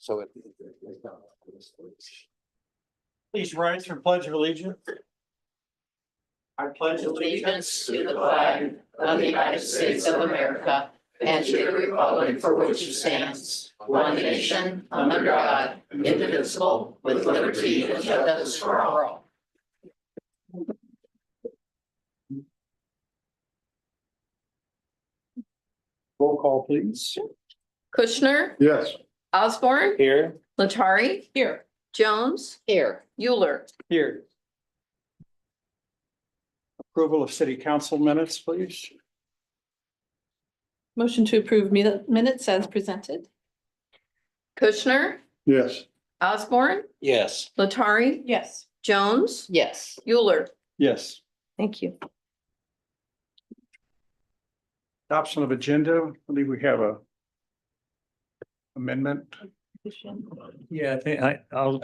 So it. Please rise for pledge of allegiance. I pledge Allegiance to the flag of the United States of America and to the republic for which it stands, one nation, under God, indivisible, with liberty and justice for all. Roll call, please. Kushner, Yes. Osborne, Here. Latari. Here. Jones. Here. Euler. Here. Approval of city council minutes, please. Motion to approve minutes as presented. Kushner, Yes. Osborne, Yes. Latari. Yes. Jones. Yes. Euler. Yes. Thank you. Adoption of agenda. I believe we have a amendment. Yeah, I'll,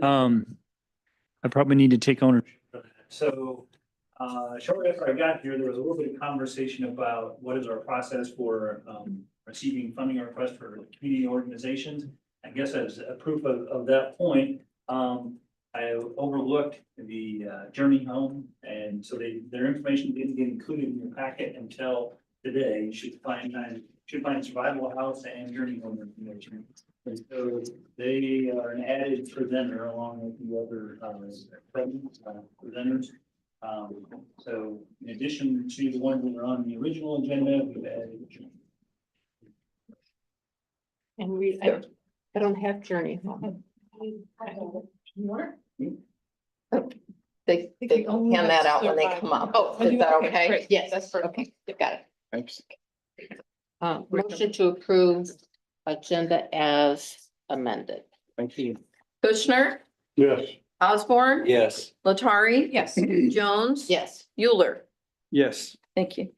I probably need to take ownership. So, shortly after I got here, there was a little bit of conversation about what is our process for, receiving funding requests for community organizations. I guess as a proof of that point, I overlooked the, Journey Home, and so their information didn't get included in your packet until today. You should find Survival House and Journey Home information. And so they are an added presenter along with the other, presenters. So in addition to the ones that are on the original agenda, we've added. And I don't have Journey Home. They hand that out when they come up. Oh, is that okay? Great. Yes, that's perfect. Okay, you got it. Thanks. Motion to approve agenda as amended. Thank you. Kushner, Yes. Osborne. Yes. Latari. Yes. Jones. Yes. Euler. Yes. Thank you.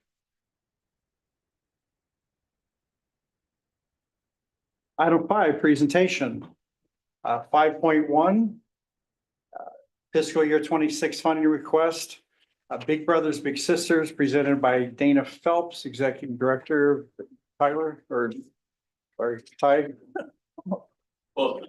Item 5, presentation. 5.1. Fiscal year 26 funding request. Big Brothers Big Sisters presented by Dana Phelps, Executive Director. Tyler or Ty. Well,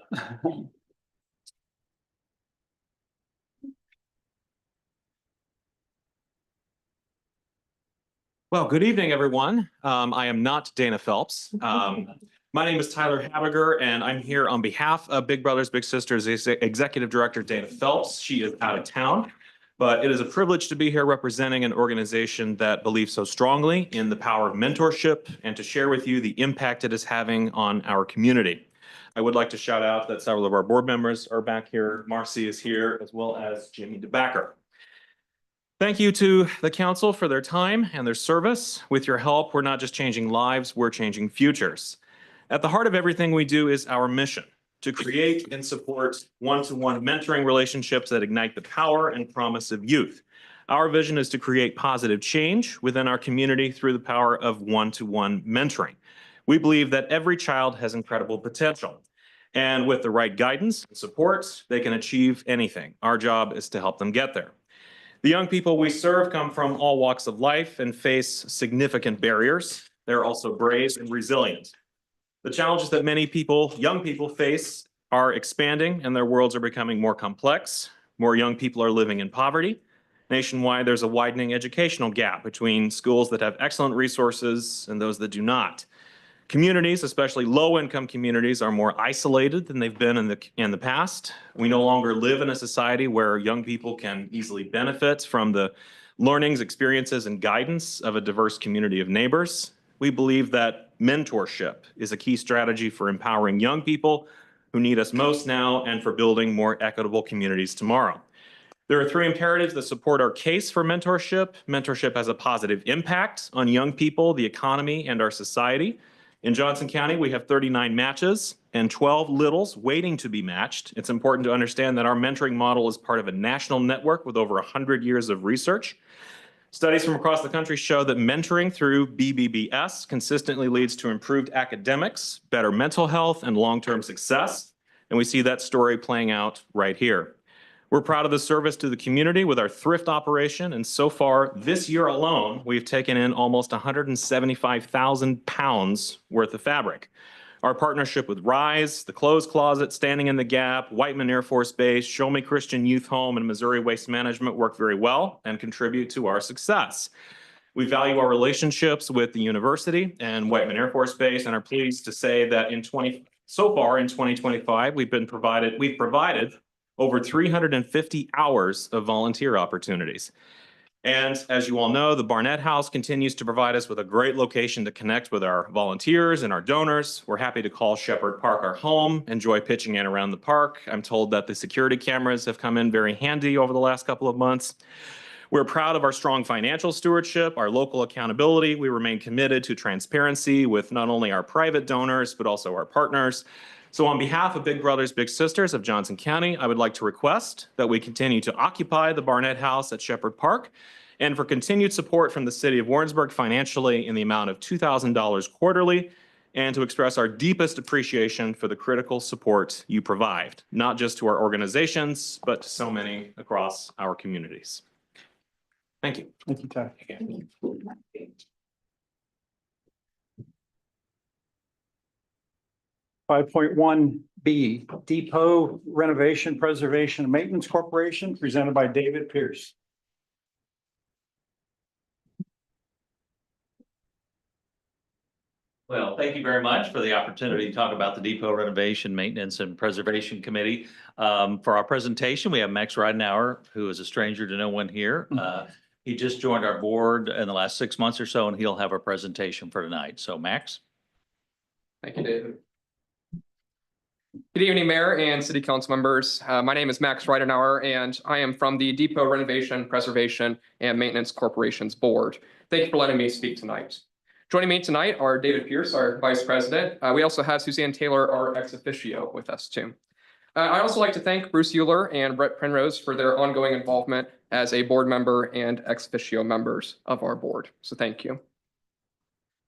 Well, good evening, everyone. I am not Dana Phelps. My name is Tyler Habiger, and I'm here on behalf of Big Brothers Big Sisters Executive Director Dana Phelps. She is out of town, but it is a privilege to be here representing an organization that believes so strongly in the power of mentorship and to share with you the impact it is having on our community. I would like to shout out that several of our board members are back here. Marcy is here, as well as Jimmy DeBacker. Thank you to the council for their time and their service. With your help, we're not just changing lives, we're changing futures. At the heart of everything we do is our mission: to create and support one-to-one mentoring relationships that ignite the power and promise of youth. Our vision is to create positive change within our community through the power of one-to-one mentoring. We believe that every child has incredible potential, and with the right guidance and support, they can achieve anything. Our job is to help them get there. The young people we serve come from all walks of life and face significant barriers. They're also brave and resilient. The challenges that many young people face are expanding, and their worlds are becoming more complex. More young people are living in poverty. Nationwide, there's a widening educational gap between schools that have excellent resources and those that do not. Communities, especially low-income communities, are more isolated than they've been in the past. We no longer live in a society where young people can easily benefit from the learnings, experiences, and guidance of a diverse community of neighbors. We believe that mentorship is a key strategy for empowering young people who need us most now and for building more equitable communities tomorrow. There are 3 imperatives that support our case for mentorship. Mentorship has a positive impact on young people, the economy, and our society. In Johnson County, we have 39 matches and 12 littles waiting to be matched. It's important to understand that our mentoring model is part of a national network with over 100 years of research. Studies from across the country show that mentoring through BBBS consistently leads to improved academics, better mental health, and long-term success. And we see that story playing out right here. We're proud of the service to the community with our thrift operation, and so far this year alone, we've taken in almost 175,000 pounds worth of fabric. Our partnership with Rise, the Clothes Closet, Standing in the Gap, Whiteman Air Force Base, Show Me Christian Youth Home, and Missouri Waste Management work very well and contribute to our success. We value our relationships with the university and Whiteman Air Force Base and are pleased to say that so far in 2025, we've provided over 350 hours of volunteer opportunities. And as you all know, the Barnett House continues to provide us with a great location to connect with our volunteers and our donors. We're happy to call Shepherd Park our home, enjoy pitching in around the park. I'm told that the security cameras have come in very handy over the last couple of months. We're proud of our strong financial stewardship, our local accountability. We remain committed to transparency with not only our private donors, but also our partners. So on behalf of Big Brothers Big Sisters of Johnson County, I would like to request that we continue to occupy the Barnett House at Shepherd Park and for continued support from the city of Warrensburg financially in the amount of $2,000 quarterly, and to express our deepest appreciation for the critical support you provide, not just to our organizations, but to so many across our communities. Thank you. Thank you, Ty. 5.1B, Depot Renovation, Preservation, and Maintenance Corporation, presented by David Pierce. Well, thank you very much for the opportunity to talk about the Depot Renovation, Maintenance, and Preservation Committee. For our presentation, we have Max Ridenauer, who is a stranger to no one here. He just joined our board in the last 6 months or so, and he'll have a presentation for tonight. So, Max. Thank you, David. Good evening, Mayor and City Council members. My name is Max Ridenauer, and I am from the Depot Renovation, Preservation, and Maintenance Corporation's board. Thank you for letting me speak tonight. Joining me tonight are David Pierce, our Vice President. We also have Suzanne Taylor, our ex officio, with us too. I'd also like to thank Bruce Euler and Brett Penrose for their ongoing involvement as a board member and ex officio members of our board. So thank you.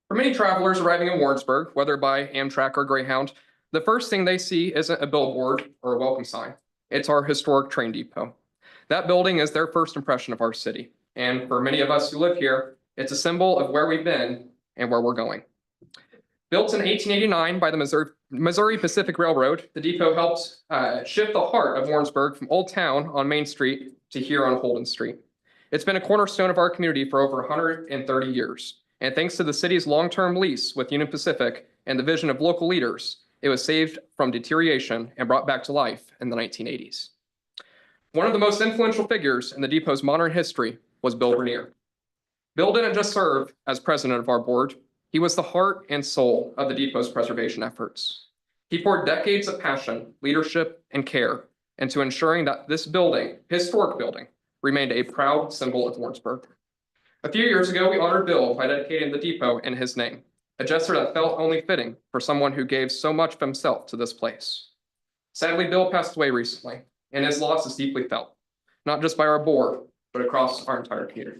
For many travelers arriving in Warrensburg, whether by Amtrak or Greyhound, the first thing they see isn't a billboard or a welcome sign. It's our historic train depot. That building is their first impression of our city. And for many of us who live here, it's a symbol of where we've been and where we're going. Built in 1889 by the Missouri Pacific Railroad, the depot helped shift the heart of Warrensburg from Old Town on Main Street to here on Holden Street. It's been a cornerstone of our community for over 130 years. And thanks to the city's long-term lease with Union Pacific and the vision of local leaders, it was saved from deterioration and brought back to life in the 1980s. One of the most influential figures in the depot's modern history was Bill Vernier. Bill didn't just serve as president of our board, he was the heart and soul of the depot's preservation efforts. He poured decades of passion, leadership, and care into ensuring that this building, historic building, remained a proud symbol of Warrensburg. A few years ago, we honored Bill by dedicating the depot in his name, a gesture that felt only fitting for someone who gave so much of himself to this place. Sadly, Bill passed away recently, and his loss is deeply felt, not just by our board, but across our entire community.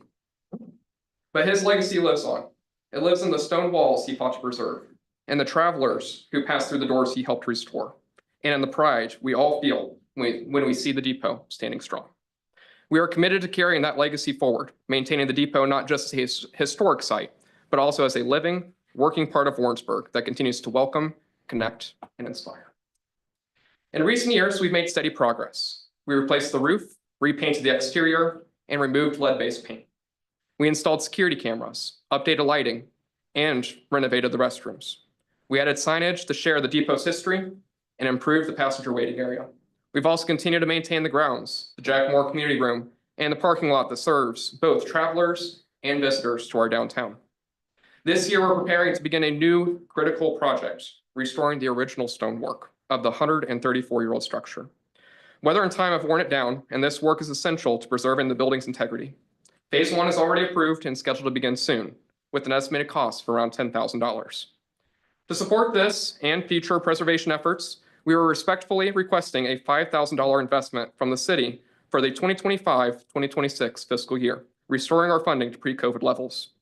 But his legacy lives on. It lives in the stone walls he fought to preserve, and the travelers who passed through the doors he helped restore, and in the pride we all feel when we see the depot standing strong. We are committed to carrying that legacy forward, maintaining the depot not just as a historic site, but also as a living, working part of Warrensburg that continues to welcome, connect, and inspire. In recent years, we've made steady progress. We replaced the roof, repainted the exterior, and removed lead-based paint. We installed security cameras, updated lighting, and renovated the restrooms. We added signage to share the depot's history and improve the passenger waiting area. We've also continued to maintain the grounds, the Jack Moore Community Room, and the parking lot that serves both travelers and visitors to our downtown. This year, we're preparing to begin a new critical project, restoring the original stonework of the 134-year-old structure. Weather and time have worn it down, and this work is essential to preserving the building's integrity. Phase 1 is already approved and scheduled to begin soon, with an estimated cost of around $10,000. To support this and future preservation efforts, we are respectfully requesting a $5,000 investment from the city for the 2025-2026 fiscal year, restoring our funding to pre-COVID levels.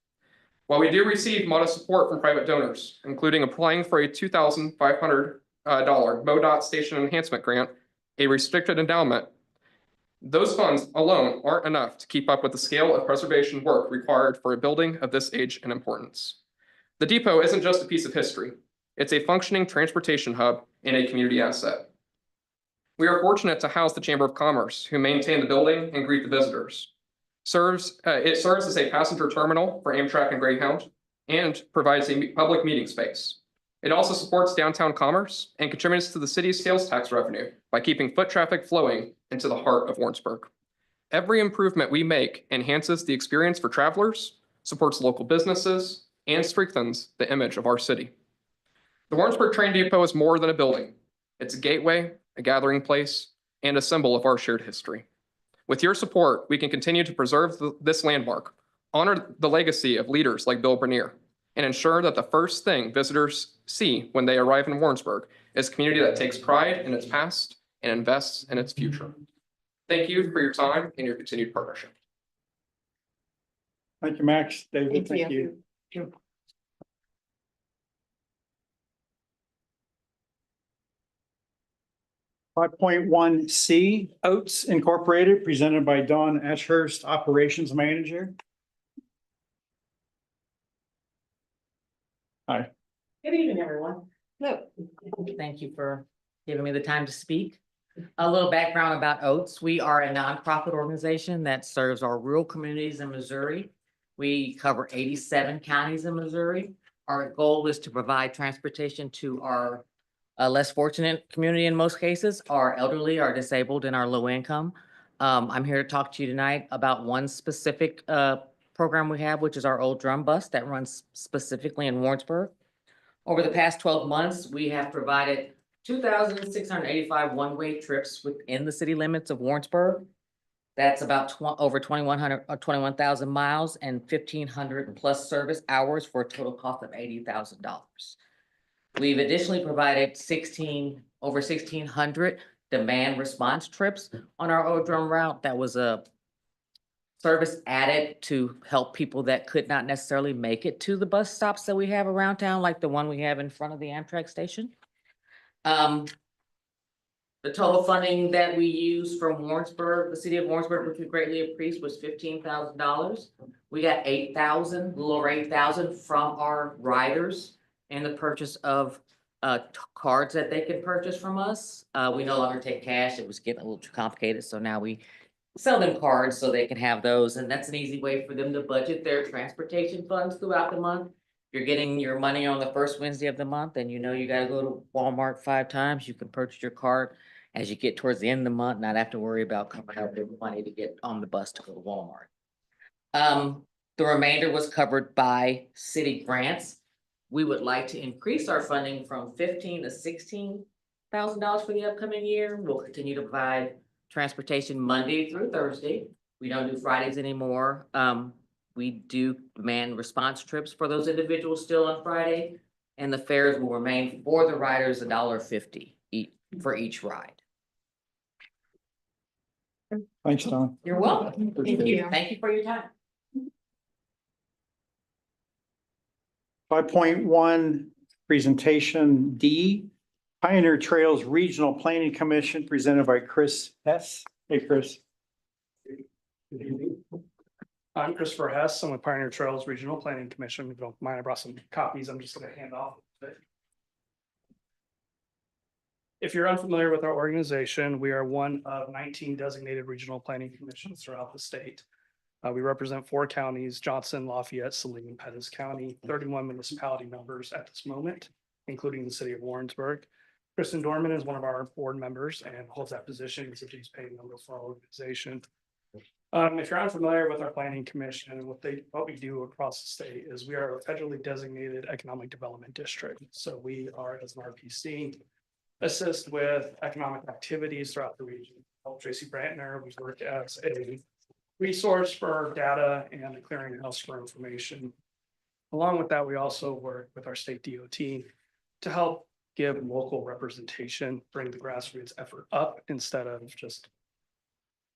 While we do receive modest support from private donors, including applying for a $2,500 MoDOT Station Enhancement Grant, a restricted endowment, those funds alone aren't enough to keep up with the scale of preservation work required for a building of this age and importance. The depot isn't just a piece of history. It's a functioning transportation hub and a community asset. We are fortunate to house the Chamber of Commerce, who maintain the building and greet the visitors. It serves as a passenger terminal for Amtrak and Greyhound and provides a public meeting space. It also supports downtown commerce and contributes to the city's sales tax revenue by keeping foot traffic flowing into the heart of Warrensburg. Every improvement we make enhances the experience for travelers, supports local businesses, and strengthens the image of our city. The Warrensburg Train Depot is more than a building. It's a gateway, a gathering place, and a symbol of our shared history. With your support, we can continue to preserve this landmark, honor the legacy of leaders like Bill Bernier, and ensure that the first thing visitors see when they arrive in Warrensburg is a community that takes pride in its past and invests in its future. Thank you for your time and your continued partnership. Thank you, Max. David, Thank thank you. 5.1C, Oats Incorporated, presented by Dawn Ashurst, Operations Manager. Hi. Good evening, everyone. No. Thank you for giving me the time to speak. A little background about Oats. We are a nonprofit organization that serves our rural communities in Missouri. We cover 87 counties in Missouri. Our goal is to provide transportation to our less fortunate community in most cases, our elderly, our disabled, and our low income. I'm here to talk to you tonight about one specific program we have, which is our old drum bus that runs specifically in Warrensburg. Over the past 12 months, we have provided 2,685 one-way trips within the city limits of Warrensburg. That's about over 2,100 or 21,000 miles and 1,500 plus service hours for a total cost of $80,000. We've additionally provided over 1,600 demand response trips on our old drum route. That was a service added to help people that could not necessarily make it to the bus stops that we have around town, like the one we have in front of the Amtrak station. The total funding that we used from Warrensburg, the city of Warrensburg, which we greatly appreciate, was $15,000. We got 8,000, a little over 8,000 from our riders and the purchase of cards that they could purchase from us. We no longer take cash. It was getting a little too complicated. So now we sell them cards so they can have those. And that's an easy way for them to budget their transportation funds throughout the month. You're getting your money on the first Wednesday of the month and you know you got to go to Walmart 5 times. You can purchase your card as you get towards the end of the month, not have to worry about coming up with money to get on the bus to go to Walmart. The remainder was covered by city grants. We would like to increase our funding from $15,000 to $16,000 for the upcoming year. We'll continue to provide transportation Monday through Thursday. We don't do Fridays anymore. We do demand response trips for those individuals still on Friday, and the fares will remain for the riders $1.50 for each ride. Thanks, Dawn. You're welcome. Appreciate Thank it. you. Thank you for your time. 5.1, presentation D, Pioneer Trails Regional Planning Commission, presented by Chris Hess. Hey, Chris. I'm Christopher Hess. I'm with Pioneer Trails Regional Planning Commission. If you don't mind, I brought some copies. I'm just going to hand off. If you're unfamiliar with our organization, we are one of 19 designated regional planning commissions throughout the state. We represent 4 counties: Johnson, Lafayette, Saline, and Pettis County, 31 municipality members at this moment, including the city of Warrensburg. Kristen Dorman is one of our board members and holds that position as a dues paying member for our organization. If you're unfamiliar with our planning commission, what we do across the state is we are a federally designated economic development district. So we are, as an RPC, assist with economic activities throughout the region. Help Tracy Brantner. We work as a resource for data and a clearinghouse for information. Along with that, we also work with our state DOT to help give local representation, bring the grassroots effort up instead of just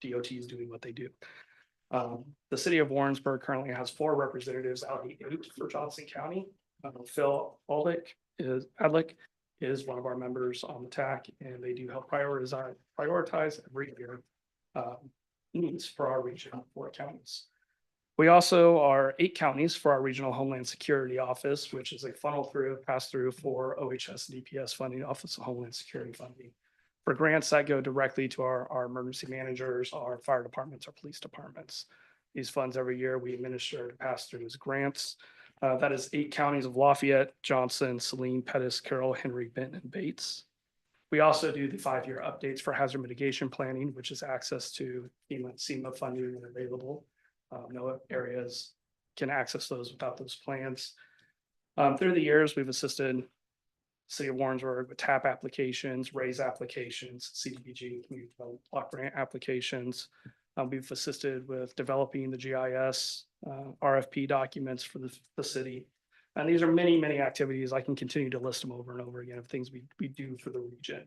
DOTs doing what they do. The city of Warrensburg currently has 4 representatives out of the 8 for Johnson County. Phil Adlick is one of our members on the TAC, and they do help prioritize every year needs for our region, 4 counties. We also are 8 counties for our Regional Homeland Security Office, which is a funnel through, pass through for OHS and DPS funding, Office of Homeland Security funding. For grants that go directly to our emergency managers, our fire departments, our police departments. These funds every year we administer to pass through as grants. That is 8 counties of Lafayette, Johnson, Saline, Pettis, Carroll, Henry, Benton, and Bates. We also do the 5-year updates for hazard mitigation planning, which is access to FEMA funding when available. No areas can access those without those plans. Through the years, we've assisted City of Warrensburg with TAP applications, RAISE applications, CDBG, Community Development Block Grant applications. We've assisted with developing the GIS, RFP documents for the city. And these are many, many activities. I can continue to list them over and over again of things we do for the region.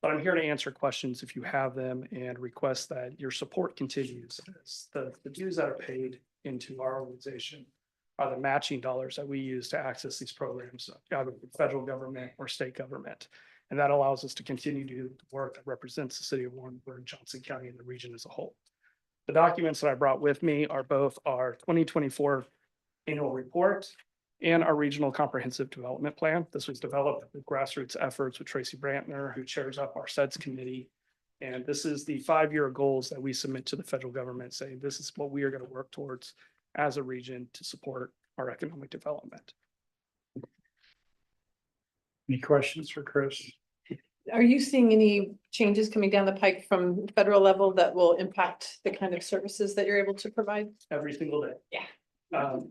But I'm here to answer questions if you have them and request that your support continues. The dues that are paid into our organization are the matching dollars that we use to access these programs, either federal government or state government. And that allows us to continue to do the work that represents the city of Warrensburg, Johnson County, and the region as a whole. The documents that I brought with me are both our 2024 annual report and our regional comprehensive development plan. This was developed with grassroots efforts with Tracy Brantner, who chairs up our SEDS committee. And this is the 5-year goals that we submit to the federal government, saying this is what we are going to work towards as a region to support our economic development. Any questions for Chris? Are you seeing any changes coming down the pike from federal level that will impact the kind of services that you're able to provide? Every single day. Yeah.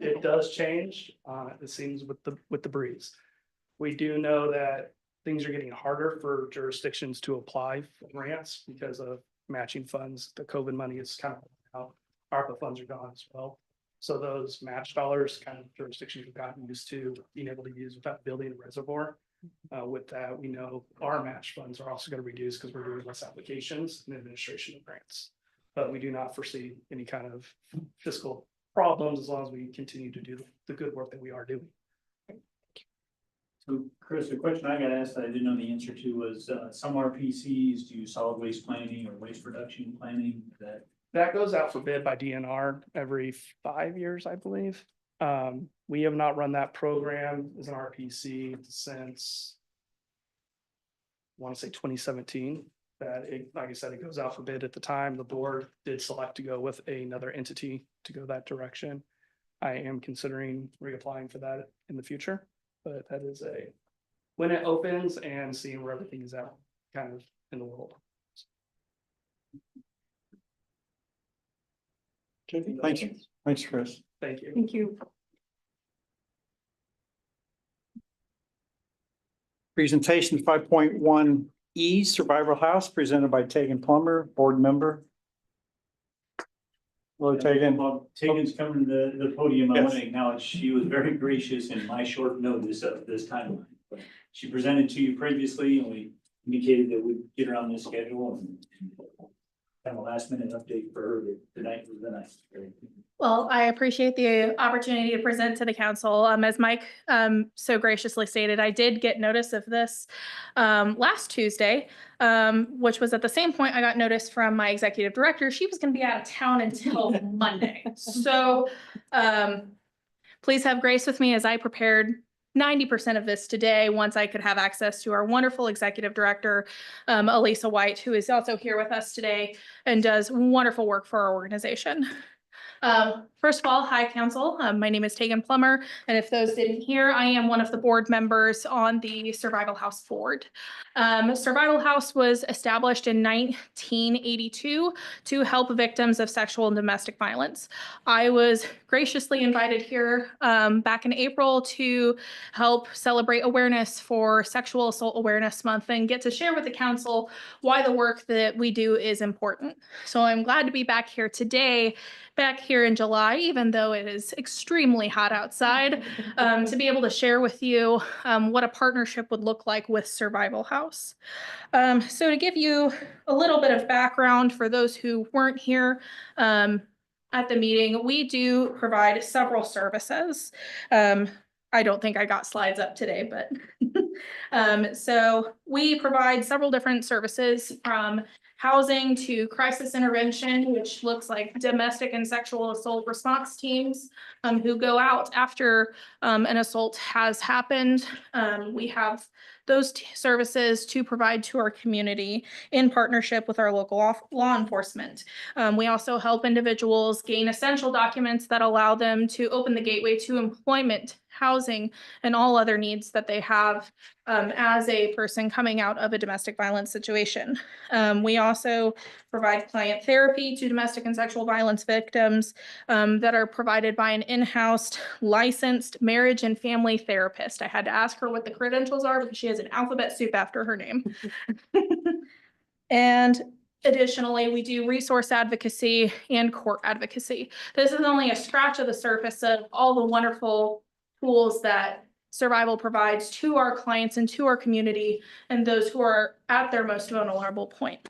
It does change, it seems with the breeze. We do know that things are getting harder for jurisdictions to apply for grants because of matching funds. The COVID money is kind of out. ARPA funds are gone as well. So those match dollars kind of jurisdictions have gotten used to being able to use without building a reservoir. With that, we know our match funds are also going to reduce because we're doing less applications and administration of grants. But we do not foresee any kind of fiscal problems as long as we continue to do the good work that we are doing. So Chris, the question I got asked that I didn't know the answer to was some RPCs do solid waste planning or waste reduction planning That goes out for bid by DNR every 5 years, I believe. We have not run that program as an RPC since I want to say 2017. That it, like I said, it goes out for bid at the time. The board did select to go with another entity to go that direction. I am considering reapplying for that in the future, but that is when it opens and seeing where everything is at kind of in the world. Okay, thanks. Thanks, Chris. Thank you. Thank you. Presentation 5.1E Survival House presented by Tegan Plummer, board member. Hello, Tegan. Well, Tegan's coming to the podium. I want Yes. to acknowledge she was very gracious in my short notice of this timeline. But she presented to you previously and we indicated that we'd get her on this schedule and kind of a last minute update for her that tonight was the night. Well, I appreciate the opportunity to present to the council. As Mike so graciously stated, I did get notice of this last Tuesday, which was at the same point I got notice from my executive director. She was going to be out of town until Monday. So please have grace with me as I prepared 90% of this today, once I could have access to our wonderful executive director, Elisa White, who is also here with us today and does wonderful work for our organization. First of all, hi council. My name is Tegan Plummer, and if those didn't hear, I am one of the board members on the Survival House board. Survival House was established in 1982 to help victims of sexual and domestic violence. I was graciously invited here back in April to help celebrate awareness for Sexual Assault Awareness Month and get to share with the council why the work that we do is important. So I'm glad to be back here today, back here in July, even though it is extremely hot outside, to be able to share with you what a partnership would look like with Survival House. So to give you a little bit of background for those who weren't here at the meeting, we do provide several services. I don't think I got slides up today, but so we provide several different services from housing to crisis intervention, which looks like domestic and sexual assault response teams who go out after an assault has happened. We have those services to provide to our community in partnership with our local law enforcement. We also help individuals gain essential documents that allow them to open the gateway to employment, housing, and all other needs that they have as a person coming out of a domestic violence situation. We also provide client therapy to domestic and sexual violence victims that are provided by an in-house licensed marriage and family therapist. I had to ask her what the credentials are because she has an alphabet soup after her name. And additionally, we do resource advocacy and court advocacy. This is only a scratch of the surface of all the wonderful tools that Survival provides to our clients and to our community and those who are at their most vulnerable point.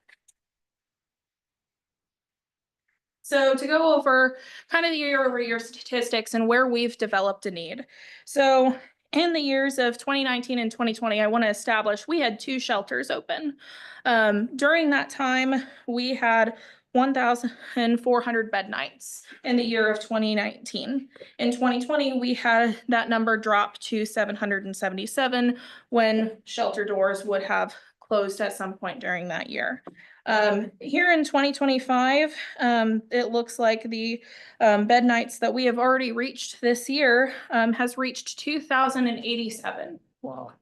So to go over kind of the year-over-year statistics and where we've developed a need. So in the years of 2019 and 2020, I want to establish we had 2 shelters open. During that time, we had 1,400 bed nights in the year of 2019. In 2020, we had that number drop to 777 when shelter doors would have closed at some point during that year. Here in 2025, it looks like the bed nights that we have already reached this year has reached 2,087. Wow.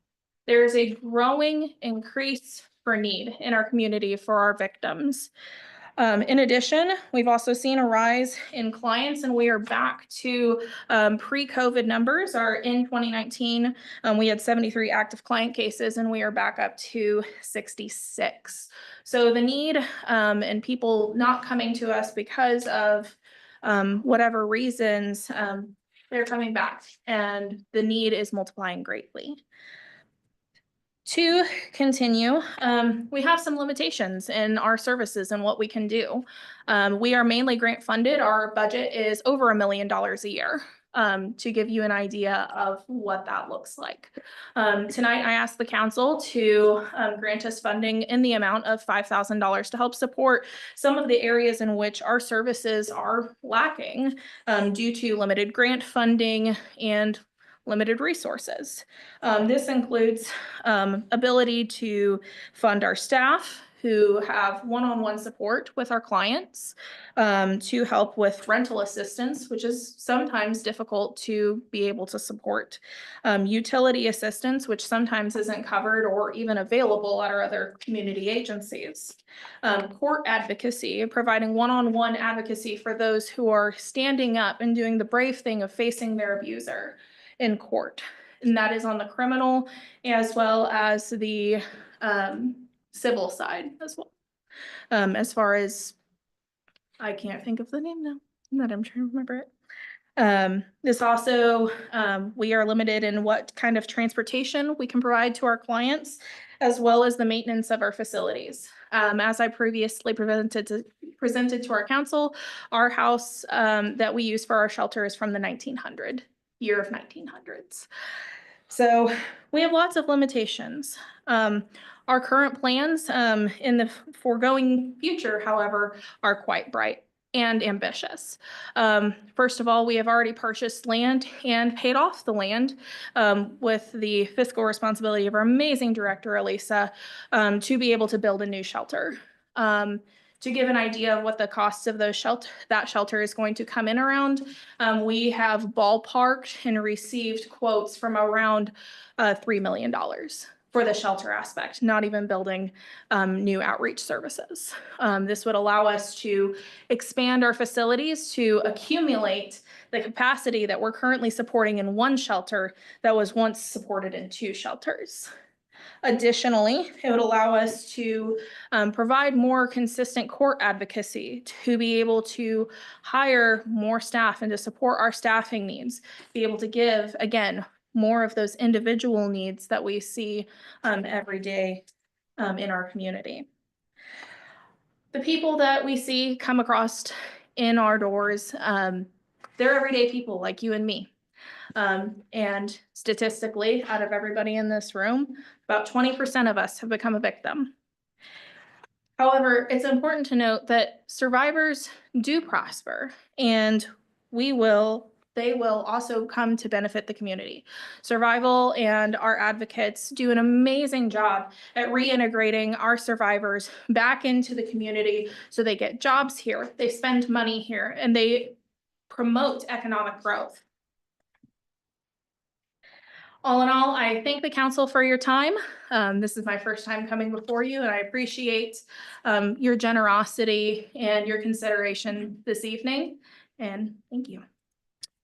There's a growing increase for need in our community for our victims. In addition, we've also seen a rise in clients and we are back to pre-COVID numbers. In 2019, we had 73 active client cases and we are back up to 66. So the need and people not coming to us because of whatever reasons, they're coming back and the need is multiplying greatly. To continue, we have some limitations in our services and what we can do. We are mainly grant funded. Our budget is over $1 million a year. To give you an idea of what that looks like. Tonight, I asked the council to grant us funding in the amount of $5,000 to help support some of the areas in which our services are lacking due to limited grant funding and limited resources. This includes ability to fund our staff who have one-on-one support with our clients, to help with rental assistance, which is sometimes difficult to be able to support, utility assistance, which sometimes isn't covered or even available at our other community agencies, court advocacy, providing one-on-one advocacy for those who are standing up and doing the brave thing of facing their abuser in court. And that is on the criminal as well as the civil side as well. As far as, I can't think of the name now, that I'm trying to remember it. This also, we are limited in what kind of transportation we can provide to our clients, as well as the maintenance of our facilities. As I previously presented to our council, our house that we use for our shelter is from the year of 1900s. So we have lots of limitations. Our current plans in the foregoing future, however, are quite bright and ambitious. First of all, we have already purchased land and paid off the land with the fiscal responsibility of our amazing director, Elisa, to be able to build a new shelter. To give an idea of what the cost of that shelter is going to come in around, we have ballparked and received quotes from around $3 million for the shelter aspect, not even building new outreach services. This would allow us to expand our facilities to accumulate the capacity that we're currently supporting in one shelter that was once supported in 2 shelters. Additionally, it would allow us to provide more consistent court advocacy, to be able to hire more staff and to support our staffing needs, be able to give, again, more of those individual needs that we see every day in our community. The people that we see come across in our doors, they're everyday people like you and me. And statistically, out of everybody in this room, about 20% of us have become a victim. However, it's important to note that survivors do prosper, and they will also come to benefit the community. Survival and our advocates do an amazing job at reintegrating our survivors back into the community so they get jobs here, they spend money here, and they promote economic growth. All in all, I thank the council for your time. This is my first time coming before you, and I appreciate your generosity and your consideration this evening. And thank you.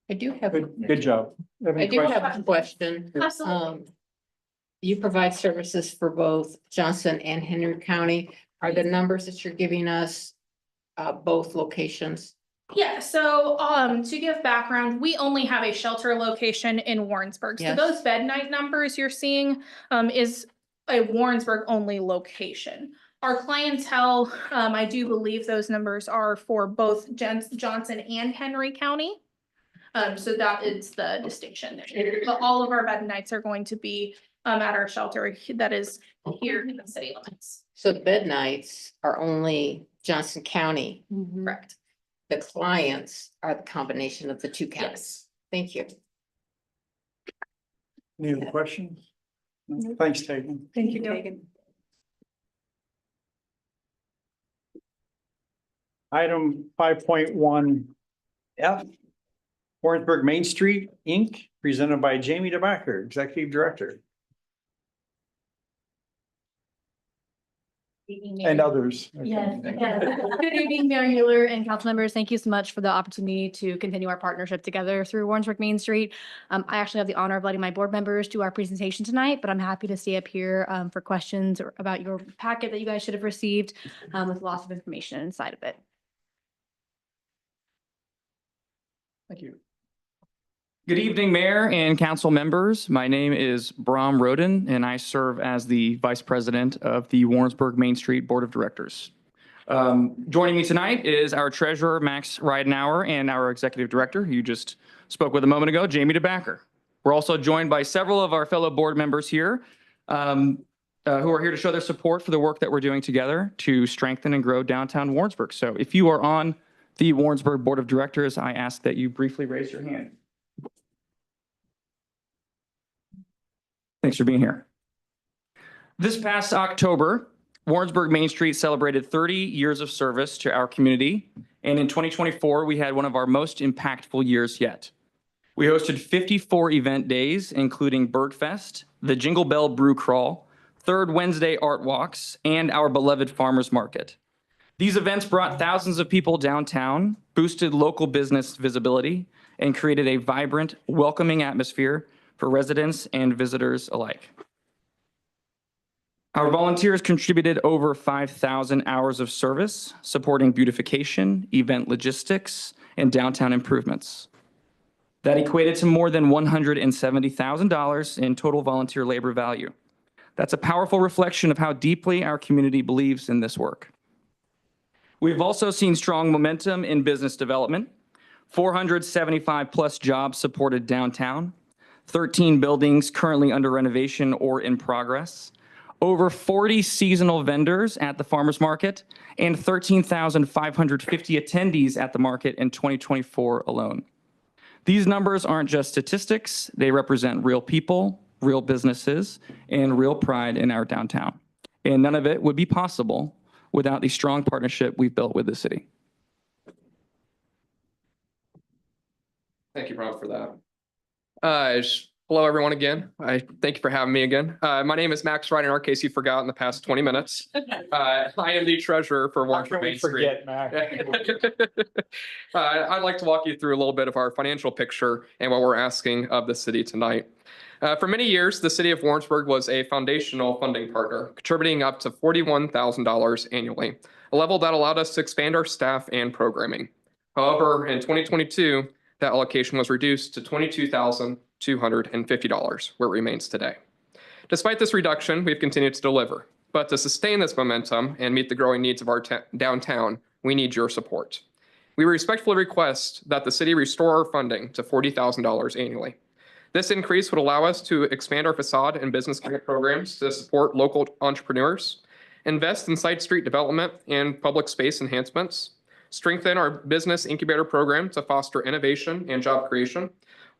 I do have, Good job. Have any I do questions? have a question. Absolutely. You provide services for both Johnson and Henry County. Are the numbers that you're giving us both locations? Yeah, so to give background, we only have a shelter location in Warrensburg. So Yes. those bed night numbers you're seeing is a Warrensburg only location. Our clientele, I do believe those numbers are for both Johnson and Henry County. So that is the distinction there. But all of our bed nights are going to be at our shelter that is here in the city limits. So the bed nights are only Johnson County. Correct. The clients are the combination of the two counties. Yes. Thank you. Any other questions? No? Thanks, Tegan. Thank you, Tegan. Item 5.1F, Warrensburg Main Street, Inc., presented by Jamie DeBacker, Executive Director, and others. Yes. Good evening, Mayor Mueller and council members. Thank you so much for the opportunity to continue our partnership together through Warrensburg Main Street. I actually have the honor of letting my board members do our presentation tonight, but I'm happy to stay up here for questions about your packet that you guys should have received with lots of information inside of it. Thank you. Good evening, Mayor and council members. My name is Bram Roden, and I serve as the Vice President of the Warrensburg Main Street Board of Directors. Joining me tonight is our Treasurer, Max Ridenauer, and our Executive Director, who you just spoke with a moment ago, Jamie DeBacker. We're also joined by several of our fellow board members here who are here to show their support for the work that we're doing together to strengthen and grow downtown Warrensburg. So if you are on the Warrensburg Board of Directors, I ask that you briefly raise your hand. Thanks for being here. This past October, Warrensburg Main Street celebrated 30 years of service to our community. And in 2024, we had one of our most impactful years yet. We hosted 54 event days, including Bergfest, the Jingle Bell Brew Crawl, Third Wednesday Art Walks, and our beloved Farmers Market. These events brought thousands of people downtown, boosted local business visibility, and created a vibrant, welcoming atmosphere for residents and visitors alike. Our volunteers contributed over 5,000 hours of service, supporting beautification, event logistics, and downtown improvements. That equated to more than $170,000 in total volunteer labor value. That's a powerful reflection of how deeply our community believes in this work. We've also seen strong momentum in business development, 475 plus jobs supported downtown, 13 buildings currently under renovation or in progress, over 40 seasonal vendors at the farmers market, and 13,550 attendees at the market in 2024 alone. These numbers aren't just statistics, they represent real people, real businesses, and real pride in our downtown. And none of it would be possible without the strong partnership we've built with the city. Thank you, Rob, for that. Hello, everyone, again. I thank you for having me again. My name is Max Ridenauer, in case you forgot in the past 20 minutes. I am the treasurer for Warrensburg Main Street. I'd like to walk you through a little bit of our financial picture and what we're asking of the city tonight. For many years, the city of Warrensburg was a foundational funding partner, contributing up to $41,000 annually, a level that allowed us to expand our staff and programming. However, in 2022, that allocation was reduced to $22,250, where it remains today. Despite this reduction, we've continued to deliver. But to sustain this momentum and meet the growing needs of our downtown, we need your support. We respectfully request that the city restore our funding to $40,000 annually. This increase would allow us to expand our facade and business grant programs to support local entrepreneurs, invest in side street development and public space enhancements, strengthen our business incubator program to foster innovation and job creation,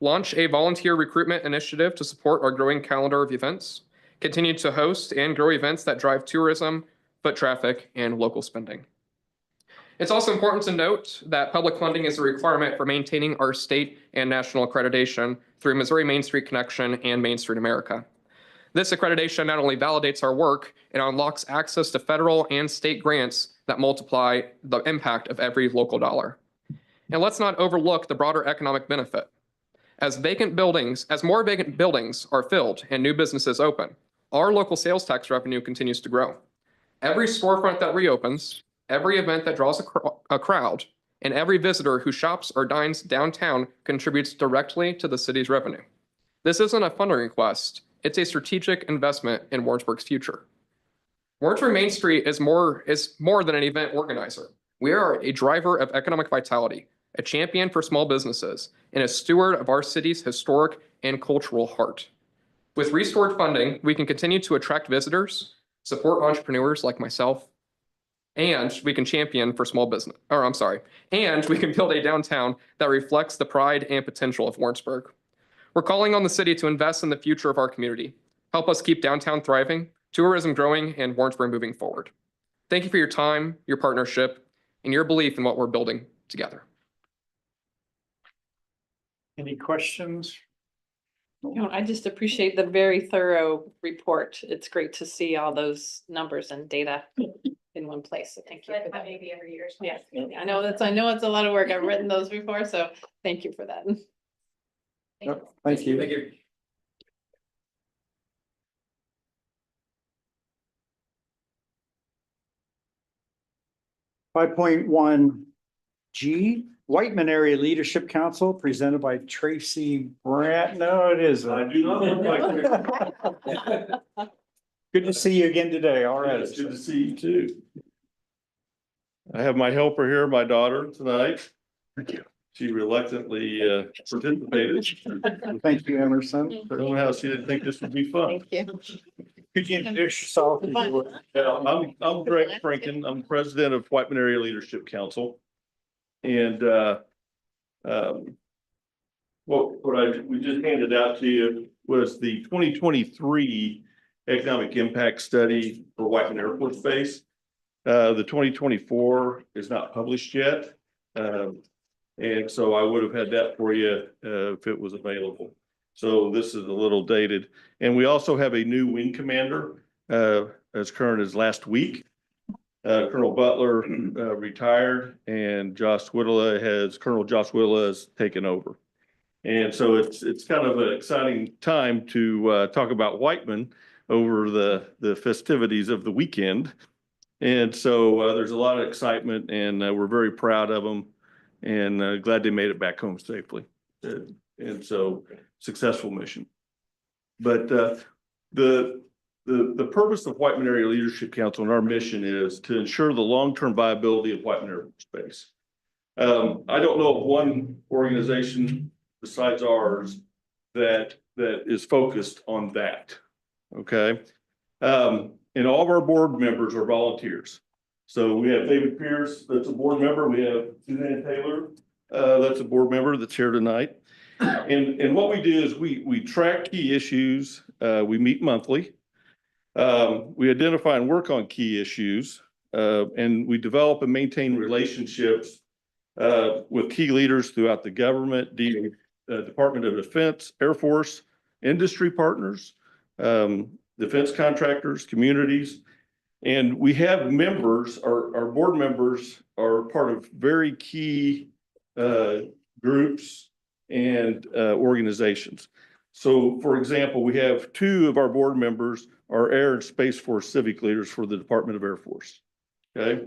launch a volunteer recruitment initiative to support our growing calendar of events, continue to host and grow events that drive tourism, foot traffic, and local spending. It's also important to note that public funding is a requirement for maintaining our state and national accreditation through Missouri Main Street Connection and Main Street America. This accreditation not only validates our work, it unlocks access to federal and state grants that multiply the impact of every local dollar. And let's not overlook the broader economic benefit. As more vacant buildings are filled and new businesses open, our local sales tax revenue continues to grow. Every storefront that reopens, every event that draws a crowd, and every visitor who shops or dines downtown contributes directly to the city's revenue. This isn't a funding request, it's a strategic investment in Warrensburg's future. Warrensburg Main Street is more than an event organizer. We are a driver of economic vitality, a champion for small businesses, and a steward of our city's historic and cultural heart. With restored funding, we can continue to attract visitors, support entrepreneurs like myself, and we can champion for and we can build a downtown that reflects the pride and potential of Warrensburg. We're calling on the city to invest in the future of our community, help us keep downtown thriving, tourism growing, and Warrensburg moving forward. Thank you for your time, your partnership, and your belief in what we're building together. Any questions? I just appreciate the very thorough report. It's great to see all those numbers and data in one place. So thank you for that. Maybe every year. Yeah, I know it's a lot of work. I've written those before, so thank you for that. Yep, thank you. Thank you. Five point one G, Whiteman Area Leadership Council, presented by Tracy Brandt. No, it isn't. I do not look like. Good to see you again today. All right. It's good to see you too. I have my helper here, my daughter tonight. Thank you. She reluctantly participated. Thank you, Emerson. I don't know how she didn't think this would be fun. Thank you. Could you introduce yourself? if you would? Yeah, I'm Greg Franken. I'm president of Whiteman Area Leadership Council. And we just handed out to you was the 2023 economic impact study for Whiteman Air Force Base. The 2024 is not published yet. And so I would have had that for you if it was available. So this is a little dated. And we also have a new wing commander as current as last week. Colonel Butler retired, and Colonel Josh Whittla has taken over. And so it's kind of an exciting time to talk about Whiteman over the festivities of the weekend. And so there's a lot of excitement, and we're very proud of them, and glad they made it back home safely. And so successful mission. But the purpose of Whiteman Area Leadership Council and our mission is to ensure the long-term viability of Whiteman Air Force Base. I don't know of one organization besides ours that is focused on that. Okay. And all of our board members are volunteers. So we have David Pierce, that's a board member. We have Suzanne Taylor, that's a board member that's here tonight. And what we do is we track key issues. We meet monthly. We identify and work on key issues, and we develop and maintain relationships with key leaders throughout the government, Department of Defense, Air Force, industry partners, defense contractors, communities. And we have members, our board members are part of very key groups and organizations. So for example, we have two of our board members are Air and Space Force civic leaders for the Department of Air Force. Okay.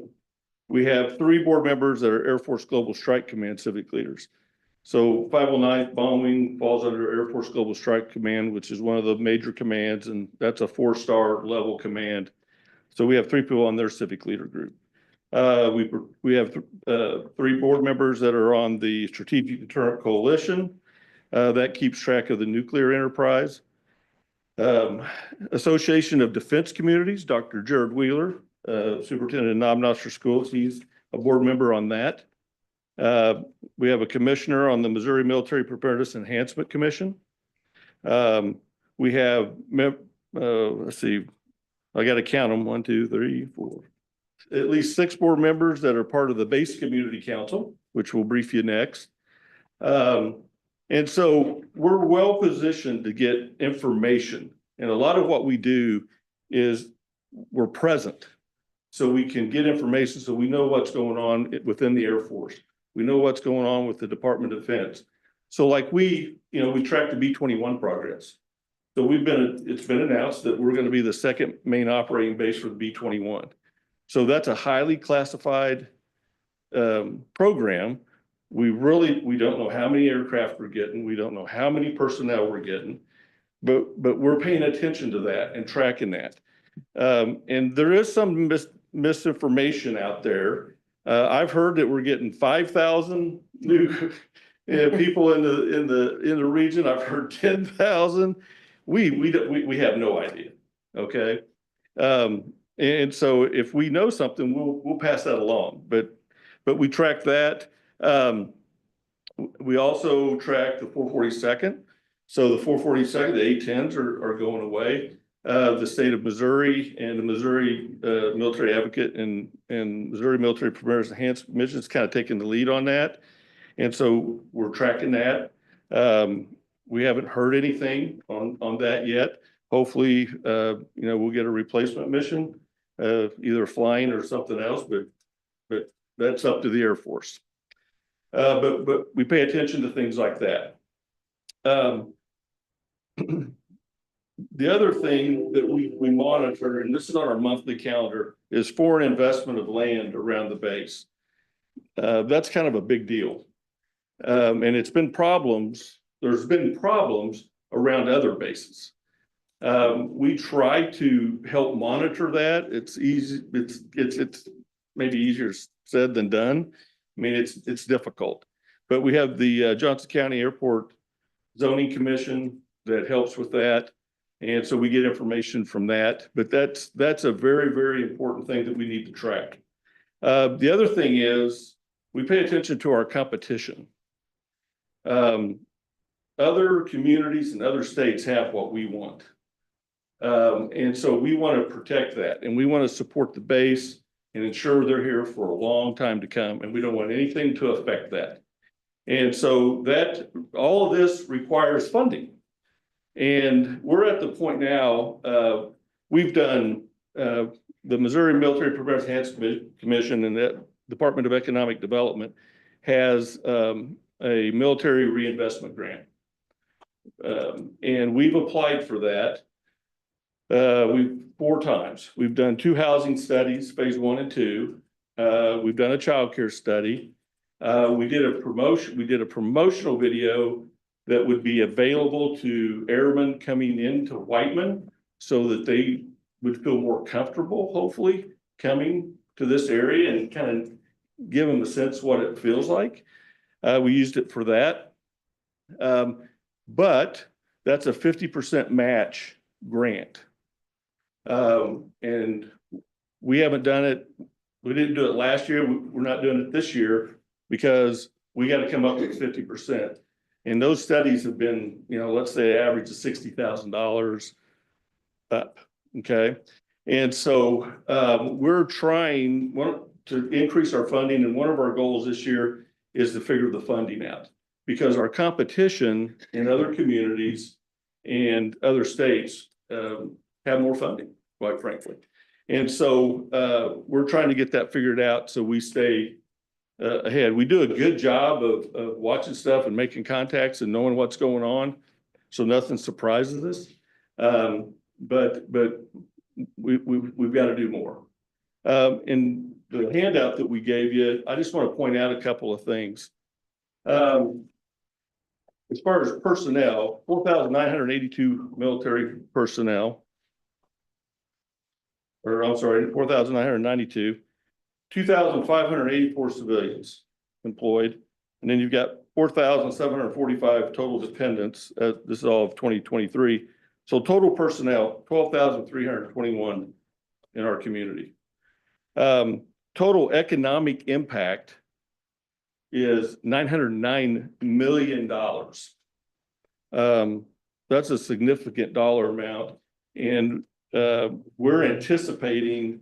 We have three board members that are Air Force Global Strike Command civic leaders. So 509th Bombing falls under Air Force Global Strike Command, which is one of the major commands, and that's a 4-star level command. So we have three people on their civic leader group. We have three board members that are on the Strategic Deterrent Coalition. That keeps track of the nuclear enterprise. Association of Defense Communities, Dr. Jared Wheeler, Superintendent of Knob-Noster Schools, he's a board member on that. We have a commissioner on the Missouri Military Preparedness Enhancement Commission. We have, let's see, I got to count them, 1, 2, 3, 4, at least 6 board members that are part of the Base Community Council, which we'll brief you next. And so we're well positioned to get information. And a lot of what we do is we're present. So we can get information, so we know what's going on within the Air Force. We know what's going on with the Department of Defense. So like we track the B-21 progress. So it's been announced that we're going to be the second main operating base for the B-21. So that's a highly classified program. We don't know how many aircraft we're getting. We don't know how many personnel we're getting, but we're paying attention to that and tracking that. And there is some misinformation out there. I've heard that we're getting 5,000 new people in the region. I've heard 10,000. We have no idea. Okay. And so if we know something, we'll pass that along, but we track that. We also track the 442nd. So the 442nd, the A-10s are going away. The state of Missouri and the Missouri Military Advocate and Missouri Military Preparedness Enhancement Mission is kind of taking the lead on that. And so we're tracking that. We haven't heard anything on that yet. Hopefully, we'll get a replacement mission, either flying or something else, but that's up to the Air Force. But we pay attention to things like that. The other thing that we monitor, and this is on our monthly calendar, is foreign investment of land around the base. That's kind of a big deal. And it's been problems. There's been problems around other bases. We try to help monitor that. It's easy. It's maybe easier said than done. I mean, it's difficult, but we have the Johnson County Airport Zoning Commission that helps with that. And so we get information from that, but that's a very, very important thing that we need to track. The other thing is we pay attention to our competition. Other communities and other states have what we want. And so we want to protect that, and we want to support the base and ensure they're here for a long time to come. And we don't want anything to affect that. And so all of this requires funding. And we're at the point now, we've done the Missouri Military Preparedness Enhancement Commission and the Department of Economic Development has a military reinvestment grant. And we've applied for that. 4 times. We've done 2 housing studies, phase 1 and 2. We've done a childcare study. We did a promotional video that would be available to airmen coming into Whiteman so that they would feel more comfortable, hopefully, coming to this area and kind of give them a sense what it feels like. We used it for that. But that's a 50% match grant. And we haven't done it. We didn't do it last year. We're not doing it this year because we got to come up with 50%. And those studies have been, let's say average of $60,000 up. Okay. And so we're trying to increase our funding. And one of our goals this year is to figure the funding out, because our competition in other communities and other states have more funding, quite frankly. And so we're trying to get that figured out so we stay ahead. We do a good job of watching stuff and making contacts and knowing what's going on, so nothing surprises us. But we've got to do more. In the handout that we gave you, I just want to point out a couple of things. As far as personnel, 4,982 military personnel, or I'm sorry, 4,992, 2,584 civilians employed. And then you've got 4,745 total dependents. This is all of 2023. So total personnel, 12,321 in our community. Total economic impact is $909 million. That's a significant dollar amount. And we're anticipating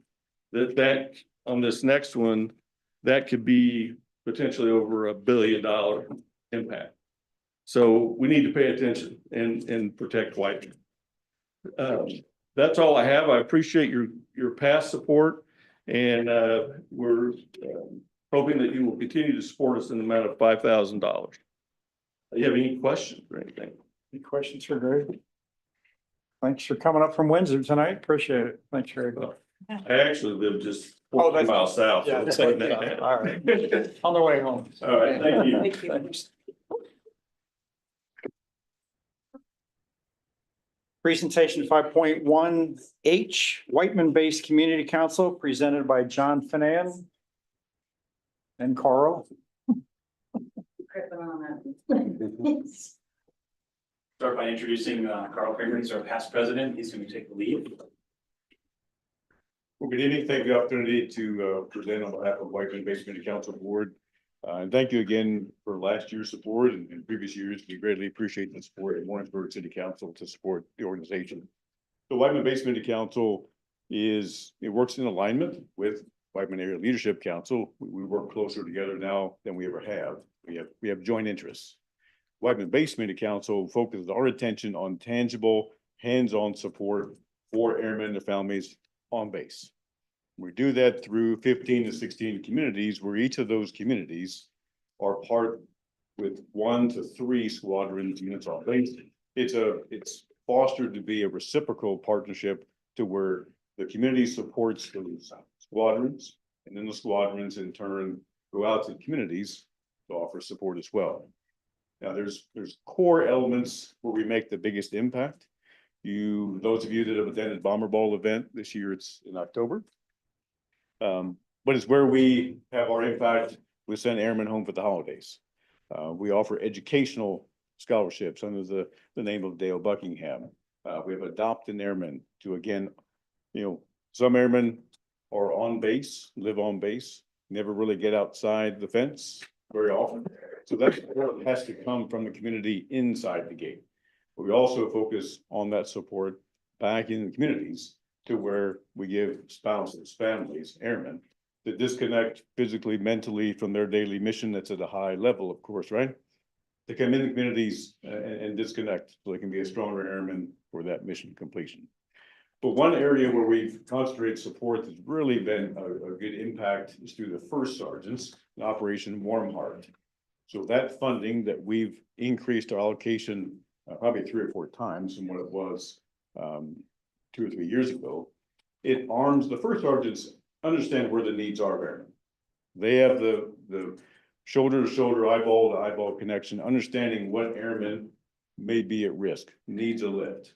that on this next one, that could be potentially over $1 billion impact. So we need to pay attention and protect White. That's all I have. I appreciate your past support, and we're hoping that you will continue to support us in the amount of $5,000. Do you have any questions or anything? Any questions for Greg? Thanks for coming up from Windsor tonight. Appreciate it. Thanks, Greg. I actually live just Oh, 40 miles south. so Yeah, it's same, like yeah. that. All right. On the way home. All right, thank you. Thank you. Thanks. Presentation 5.1H, Whiteman-based Community Council, presented by John Finan and Carl. Start by introducing Carl Kramer. He's our past president. He's going to take the lead. Well, good evening. Thank you for the opportunity to present on behalf of Whiteman-based Community Council Board. And thank you again for last year's support and previous years. We greatly appreciate the support of Warrensburg City Council to support the organization. The Whiteman-based Community Council works in alignment with Whiteman Area Leadership Council. We work closer together now than we ever have. We have joint interests. Whiteman-based Community Council focuses our attention on tangible, hands-on support for airmen and their families on base. We do that through 15 to 16 communities, where each of those communities are part with 1 to 3 squadrons units on base. It's fostered to be a reciprocal partnership to where the community supports those squadrons, and then the squadrons in turn go out to the communities to offer support as well. Now, there's core elements where we make the biggest impact. Those of you that have attended Bomber Ball event this year, it's in October. But it's where we have our impact. We send airmen home for the holidays. We offer educational scholarships under the name of Dale Buckingham. We have adopted airmen to, again, some airmen are on base, live on base, never really get outside the fence very often. So that support has to come from the community inside the gate. But we also focus on that support back in the communities to where we give spouses, families, airmen that disconnect physically, mentally from their daily mission that's at a high level, of course, right? They come in the communities and disconnect so they can be a stronger airman for that mission completion. But one area where we've concentrated support that's really been a good impact is through the first sergeants in Operation Warm Heart. So that funding that we've increased our allocation probably 3 or 4 times from what it was 2 or 3 years ago. It arms the first sergeants understand where the needs are of airmen. They have the shoulder to shoulder, eyeball to eyeball connection, understanding what airmen may be at risk, needs a lift.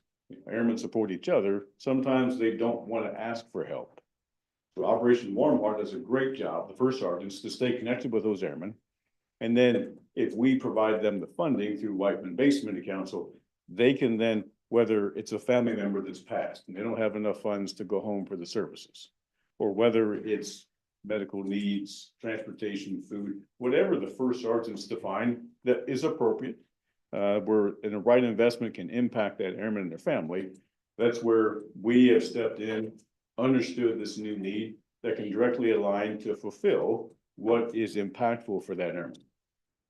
Airmen support each other. Sometimes they don't want to ask for help. So Operation Warm Heart does a great job, the first sergeants, to stay connected with those airmen. And then if we provide them the funding through Whiteman-based Community Council, they can then, whether it's a family member that's passed and they don't have enough funds to go home for the services, or whether it's medical needs, transportation, food, whatever the first sergeants define that is appropriate, where the right investment can impact that airman and their family. That's where we have stepped in, understood this new need that can directly align to fulfill what is impactful for that airman.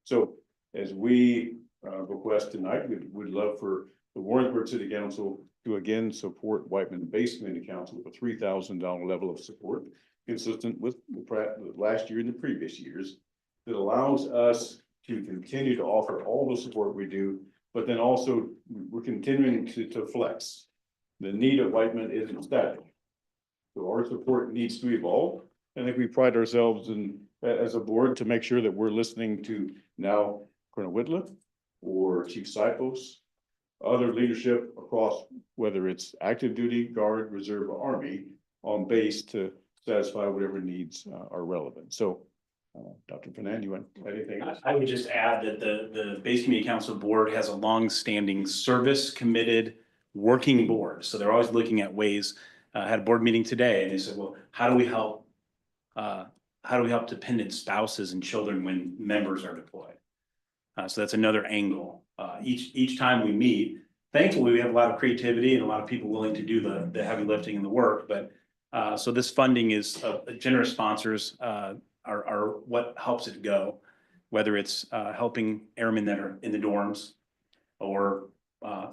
So as we request tonight, we'd love for the Warrensburg City Council to again support Whiteman-based Community Council with a $3,000 level of support, consistent with last year and the previous years, that allows us to continue to offer all the support we do, but then also we're continuing to flex. The need of Whiteman isn't static. So our support needs to evolve. I think we pride ourselves in, as a board, to make sure that we're listening to now Colonel Whitliff or Chief Sipos, other leadership across, whether it's active duty, Guard, Reserve, or Army, on base to satisfy whatever needs are relevant. So Dr. Fernand, you want anything else? I would just add that the Base Community Council Board has a long-standing service-committed working board. So they're always looking at ways, had a board meeting today and they said, well, how do we help dependent spouses and children when members are deployed? So that's another angle. Each time we meet, thankfully, we have a lot of creativity and a lot of people willing to do the heavy lifting and the work, but so this funding is generous sponsors are what helps it go, whether it's helping airmen that are in the dorms or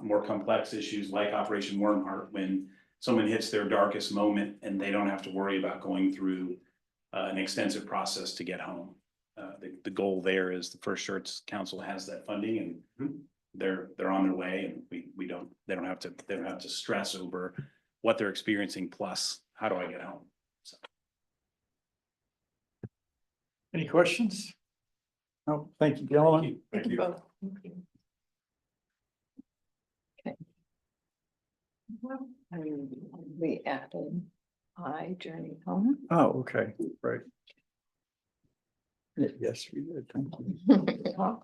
more complex issues like Operation Warm Heart when someone hits their darkest moment and they don't have to worry about going through an extensive process to get home. The goal there is the First Shirts Council has that funding and they're on their way and they don't have to stress over what they're experiencing plus how do I get home. So. Any questions? No, thank you, gentlemen. Thank you. Both. Okay. We added Journey Home. Oh, okay, right. Yes, we did. Thank you.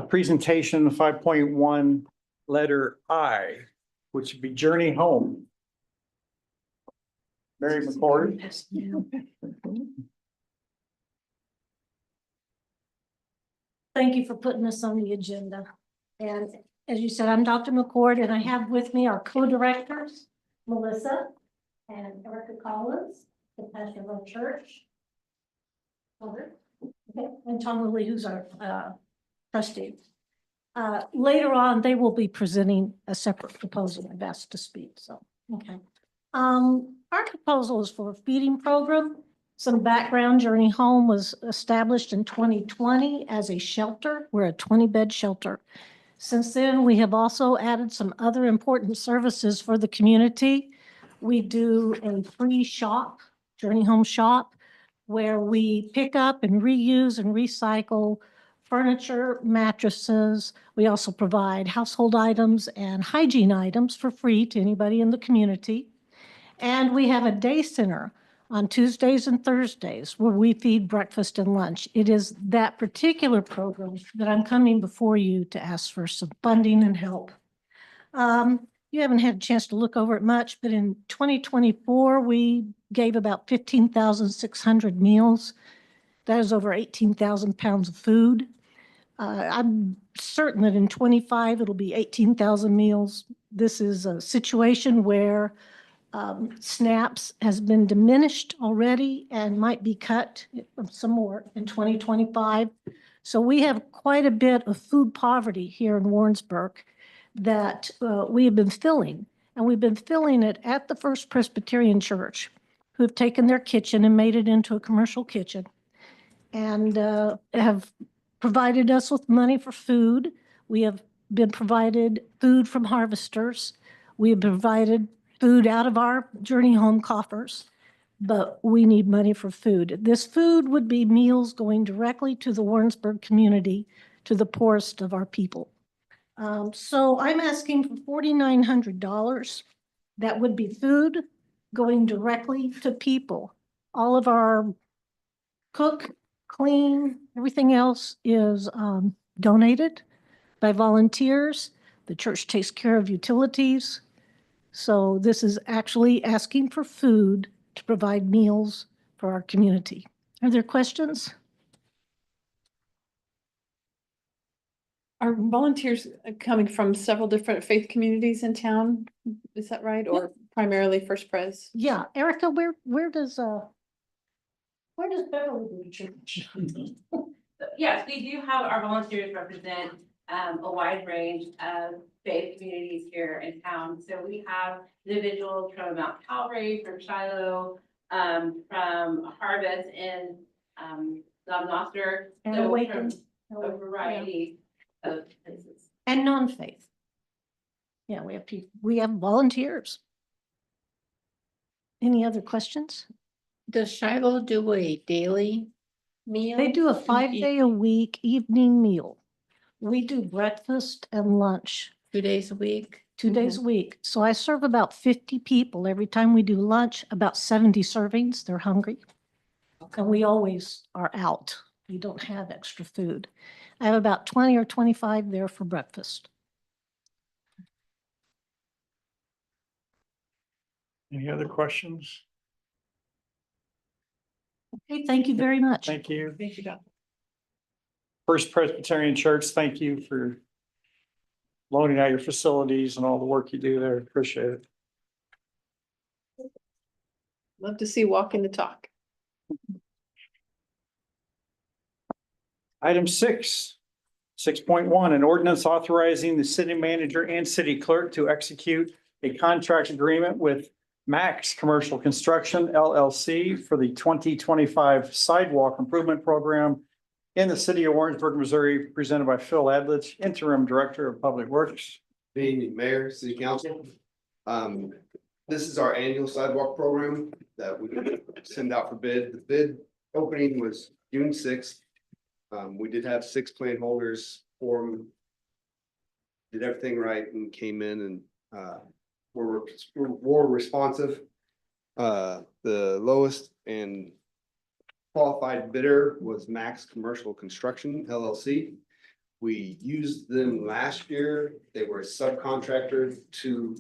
Presentation 5.1, letter I, which would be Journey Home. Mary McCord. Thank you for putting this on the agenda. And as you said, I'm Dr. McCord, and I have with me our co-directors, Melissa and Erica Collins, the pastor of our church. Okay, and Tom Lilly, who's our trustee. Later on, they will be presenting a separate proposal. I've asked to speak, so, okay. Our proposal is for a feeding program. Some background, Journey Home was established in 2020 as a shelter. We're a 20-bed shelter. Since then, we have also added some other important services for the community. We do a free shop, Journey Home Shop, where we pick up and reuse and recycle furniture, mattresses. We also provide household items and hygiene items for free to anybody in the community. And we have a day center on Tuesdays and Thursdays where we feed breakfast and lunch. It is that particular program that I'm coming before you to ask for some funding and help. You haven't had a chance to look over it much, but in 2024, we gave about 15,600 meals. That is over 18,000 pounds of food. I'm certain that in 25, it'll be 18,000 meals. This is a situation where SNAPs has been diminished already and might be cut some more in 2025. So we have quite a bit of food poverty here in Warrensburg that we have been filling. And we've been filling it at the First Presbyterian Church, who have taken their kitchen and made it into a commercial kitchen and have provided us with money for food. We have been provided food from harvesters. We have provided food out of our Journey Home coffers, but we need money for food. This food would be meals going directly to the Warrensburg community, to the poorest of our people. So I'm asking for $4,900. That would be food going directly to people. All of our cook, clean, everything else is donated by volunteers. The church takes care of utilities. So this is actually asking for food to provide meals for our community. Are there questions? Are volunteers coming from several different faith communities in town? Is that right? Or primarily First Pres? Yeah, Erica, where does Beverly go to church? Yes, we do have our volunteers represent a wide range of faith communities here in town. So we have individuals from Mount Calvary, from Shiloh, from Harvest and Noster. And So Awaken. from a variety of places. And non-faith. Yeah, we have people, we have volunteers. Any other questions? Does Shiloh do a daily meal? They do a 5-day-a-week evening meal. We do breakfast and lunch. 2 days a week? 2 days a week. So I serve about 50 people every time we do lunch, about 70 servings. They're hungry. and we always are out. We don't have extra food. I have about 20 or 25 there for breakfast. Any other questions? Okay, thank you very much. Thank you. First Presbyterian Church, thank you for loaning out your facilities and all the work you do there. Appreciate it. Love to see walking the talk. Item 6.1, an ordinance authorizing the city manager and city clerk to execute a contract agreement with Max Commercial Construction LLC for the 2025 sidewalk improvement program in the city of Warrensburg, Missouri, presented by Phil Adlich, interim director of public works. Being mayor, city council. This is our annual sidewalk program that we send out for bid. The bid opening was June 6th. We did have 6 plan holders form. Did everything right and came in and were more responsive. The lowest and qualified bidder was Max Commercial Construction LLC. We used them last year. They were a subcontractor to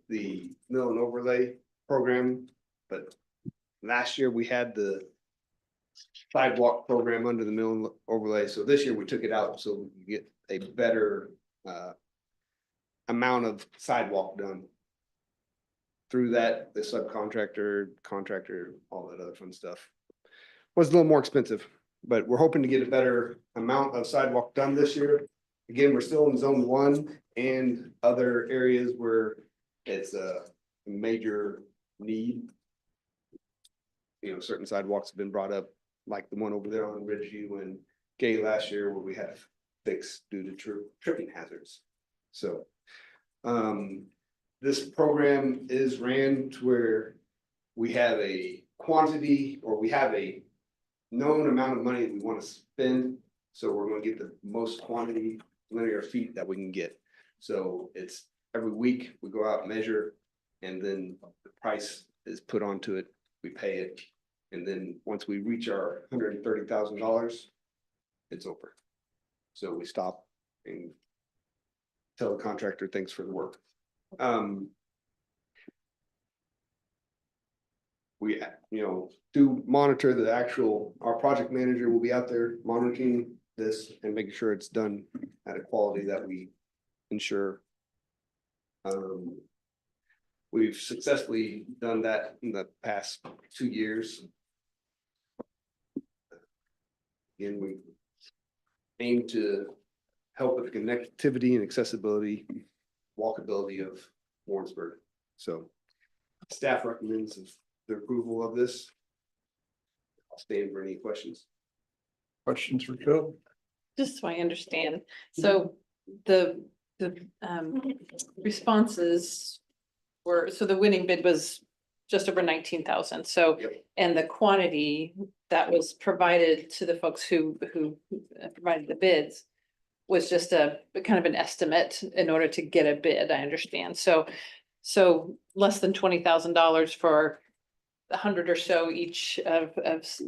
the mill and overlay program. But last year we had the sidewalk program under the mill and overlay. So this year we took it out so we can get a better amount of sidewalk done. Through that, the subcontractor, contractor, all that other fun stuff was a little more expensive, but we're hoping to get a better amount of sidewalk done this year. Again, we're still in zone 1 and other areas where it's a major need. You know, certain sidewalks have been brought up, like the one over there on Ridgeview and Gay last year where we had to fix due to tripping hazards. So, this program is ran to where we have a quantity or we have a known amount of money we want to spend. So we're going to get the most quantity linear feet that we can get. So it's every week we go out and measure, and then the price is put onto it. We pay it. And then once we reach our $130,000, it's over. So we stop and tell the contractor thanks for the work. We, do monitor the actual, our project manager will be out there monitoring this and making sure it's done at a quality that we ensure. We've successfully done that in the past 2 years. Again, we aim to help with the connectivity and accessibility, walkability of Warrensburg. So staff recommends the approval of this. I'll stand for any questions. Questions for Phil? Just so I understand, so the responses were, so the winning bid was just over 19,000, so. Yep. And the quantity that was provided to the folks who provided the bids was just a kind of an estimate in order to get a bid, I understand, so less than $20,000 for 100 or so each of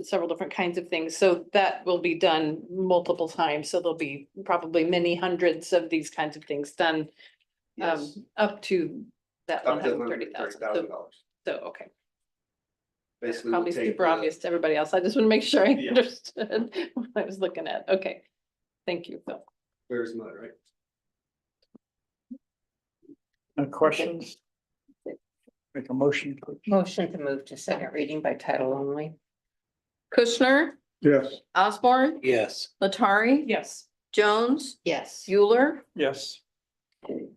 several different kinds of things. So that will be done multiple times. So there'll be probably many hundreds of these kinds of things done Yes. up to that Up to $130,000. $130,000. So, okay. Basically, Probably we'll take super the- obvious to everybody else. I just want to make sure I Yeah. understood what I was looking at. Okay. Thank you, Phil. Where's mud, right? No questions? Make a motion. Motion to move to second reading by title only. Kushner, Yes. Osborne, Yes. Latari, Yes. Jones, Yes. Euler. Yes.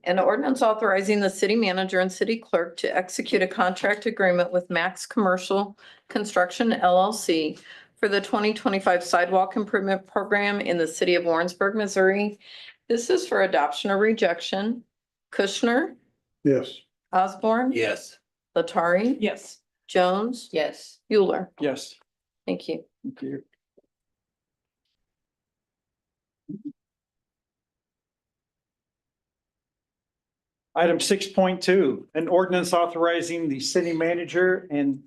An ordinance authorizing the city manager and city clerk to execute a contract agreement with Max Commercial Construction LLC for the 2025 sidewalk improvement program in the city of Warrensburg, Missouri. This is for adoption or rejection. Kushner, Yes. Osborne. Yes. Latari. Yes. Jones. Yes. Euler. Yes. Thank you. Thank you. Item 6.2, an ordinance authorizing the city manager and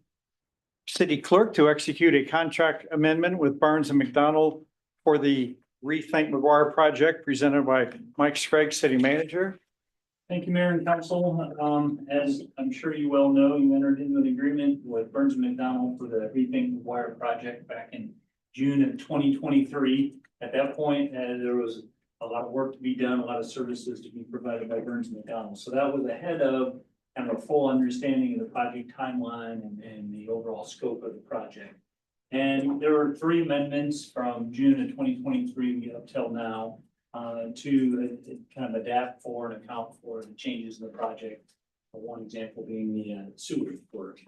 city clerk to execute a contract amendment with Barnes and McDonald for the Rethink McGuire project presented by Mike Sprague, city manager. Thank you, Mayor and Council. As I'm sure you well know, you entered into an agreement with Burns and McDonnell for the Rethink Wire project back in June of 2023. At that point, there was a lot of work to be done, a lot of services to be provided by Burns and McDonnell. So that was ahead of kind of a full understanding of the project timeline and the overall scope of the project. And there were 3 amendments from June of 2023 up till now. To kind of adapt for and account for the changes in the project. One example being the sewer work.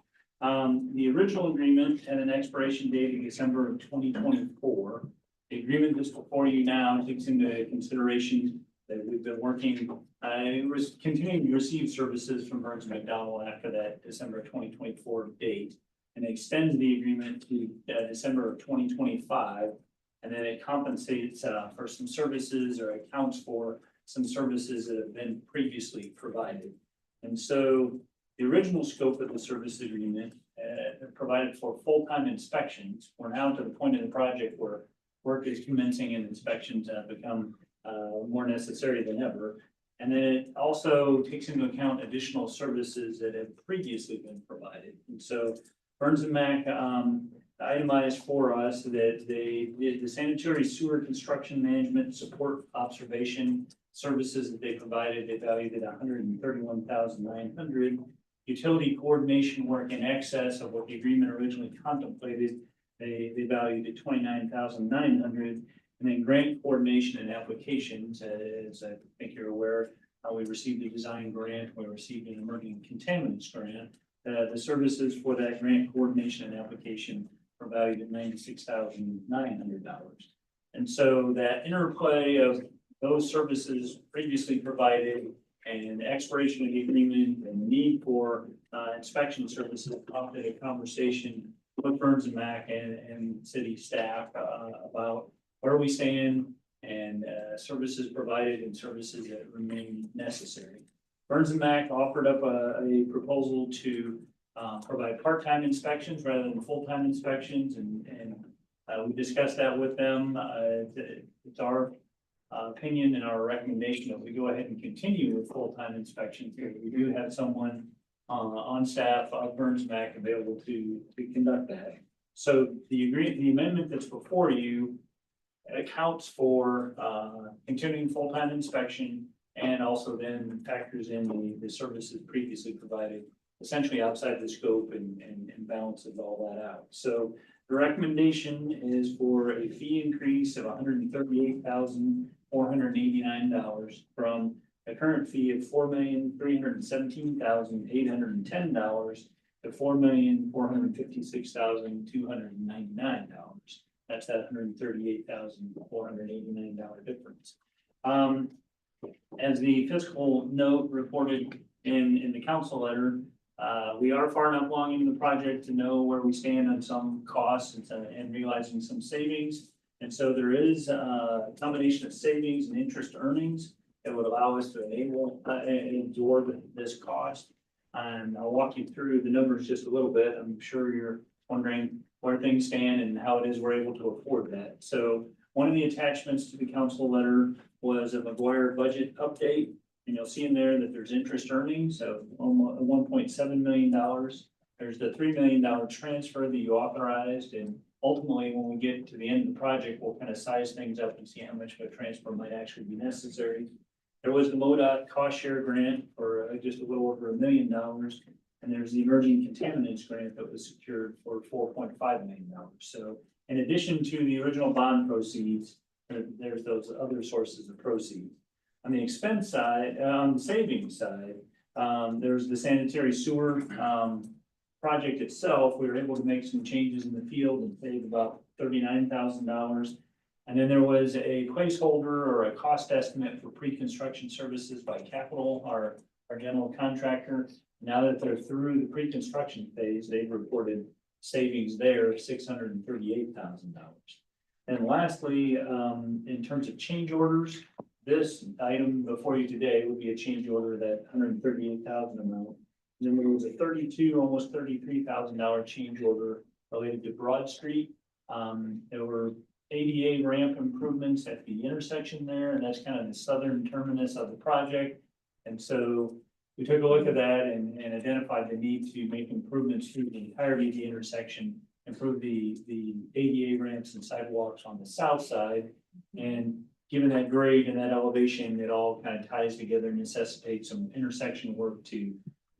The original agreement had an expiration date of December of 2024. The agreement that's before you now takes into consideration that we've been working, it was continuing to receive services from Burns and McDonnell after that December 2024 date, and extends the agreement to December of 2025. And then it compensates for some services or accounts for some services that have been previously provided. And so the original scope of the service agreement provided for full-time inspections. We're now to the point in the project where work is commencing and inspections have become more necessary than ever. And then it also takes into account additional services that have previously been provided. And so Burns and Mac itemized for us that they did the sanitary sewer construction management support observation services that they provided. They valued at $131,900. Utility coordination work in excess of what the agreement originally contemplated. They valued at $29,900. And then grant coordination and applications, as I think you're aware, we received a design grant. We received an emerging contaminants grant. The services for that grant coordination and application are valued at $96,900. And so that interplay of those services previously provided and expiration of the agreement and need for inspection services prompted a conversation with Burns and Mac and city staff about where we stand and services provided and services that remain necessary. Burns and Mac offered up a proposal to provide part-time inspections rather than full-time inspections, and we discussed that with them. It's our opinion and our recommendation that we go ahead and continue with full-time inspections here. We do have someone on staff of Burns Mac available to conduct that. So the amendment that's before you accounts for continuing full-time inspection and also then factors in the services previously provided, essentially outside the scope and balances all that out. So the recommendation is for a fee increase of $138,489 from a current fee of $4,317,810 to $4,456,299. That's that $138,489 difference. As the fiscal note reported in the council letter, we are far enough along in the project to know where we stand on some costs and realizing some savings. And so there is a combination of savings and interest earnings that would allow us to enable and absorb this cost. And I'll walk you through the numbers just a little bit. I'm sure you're wondering where things stand and how it is we're able to afford that. So one of the attachments to the council letter was a McGuire budget update. And you'll see in there that there's interest earnings of $1.7 million. There's the $3 million transfer that you authorized. And ultimately, when we get to the end of the project, we'll kind of size things up and see how much of a transfer might actually be necessary. There was the MoDOT cost share grant for just a little over $1 million. And there's the emerging contaminants grant that was secured for $4.5 million. So in addition to the original bond proceeds, there's those other sources of proceeds. On the expense side, on the savings side, there's the sanitary sewer project itself. We were able to make some changes in the field and save about $39,000. And then there was a placeholder or a cost estimate for pre-construction services by Capital, our general contractor. Now that they're through the pre-construction phase, they've reported savings there of $638,000. And lastly, in terms of change orders, this item before you today would be a change order that $138,000 amount. And then there was a almost $33,000 change order related to Broad Street. There were ADA ramp improvements at the intersection there, and that's kind of the southern terminus of the project. And so we took a look at that and identified the need to make improvements through the entirety of the intersection, improve the ADA ramps and sidewalks on the south side. And given that grade and that elevation, it all kind of ties together and necessitates some intersection work to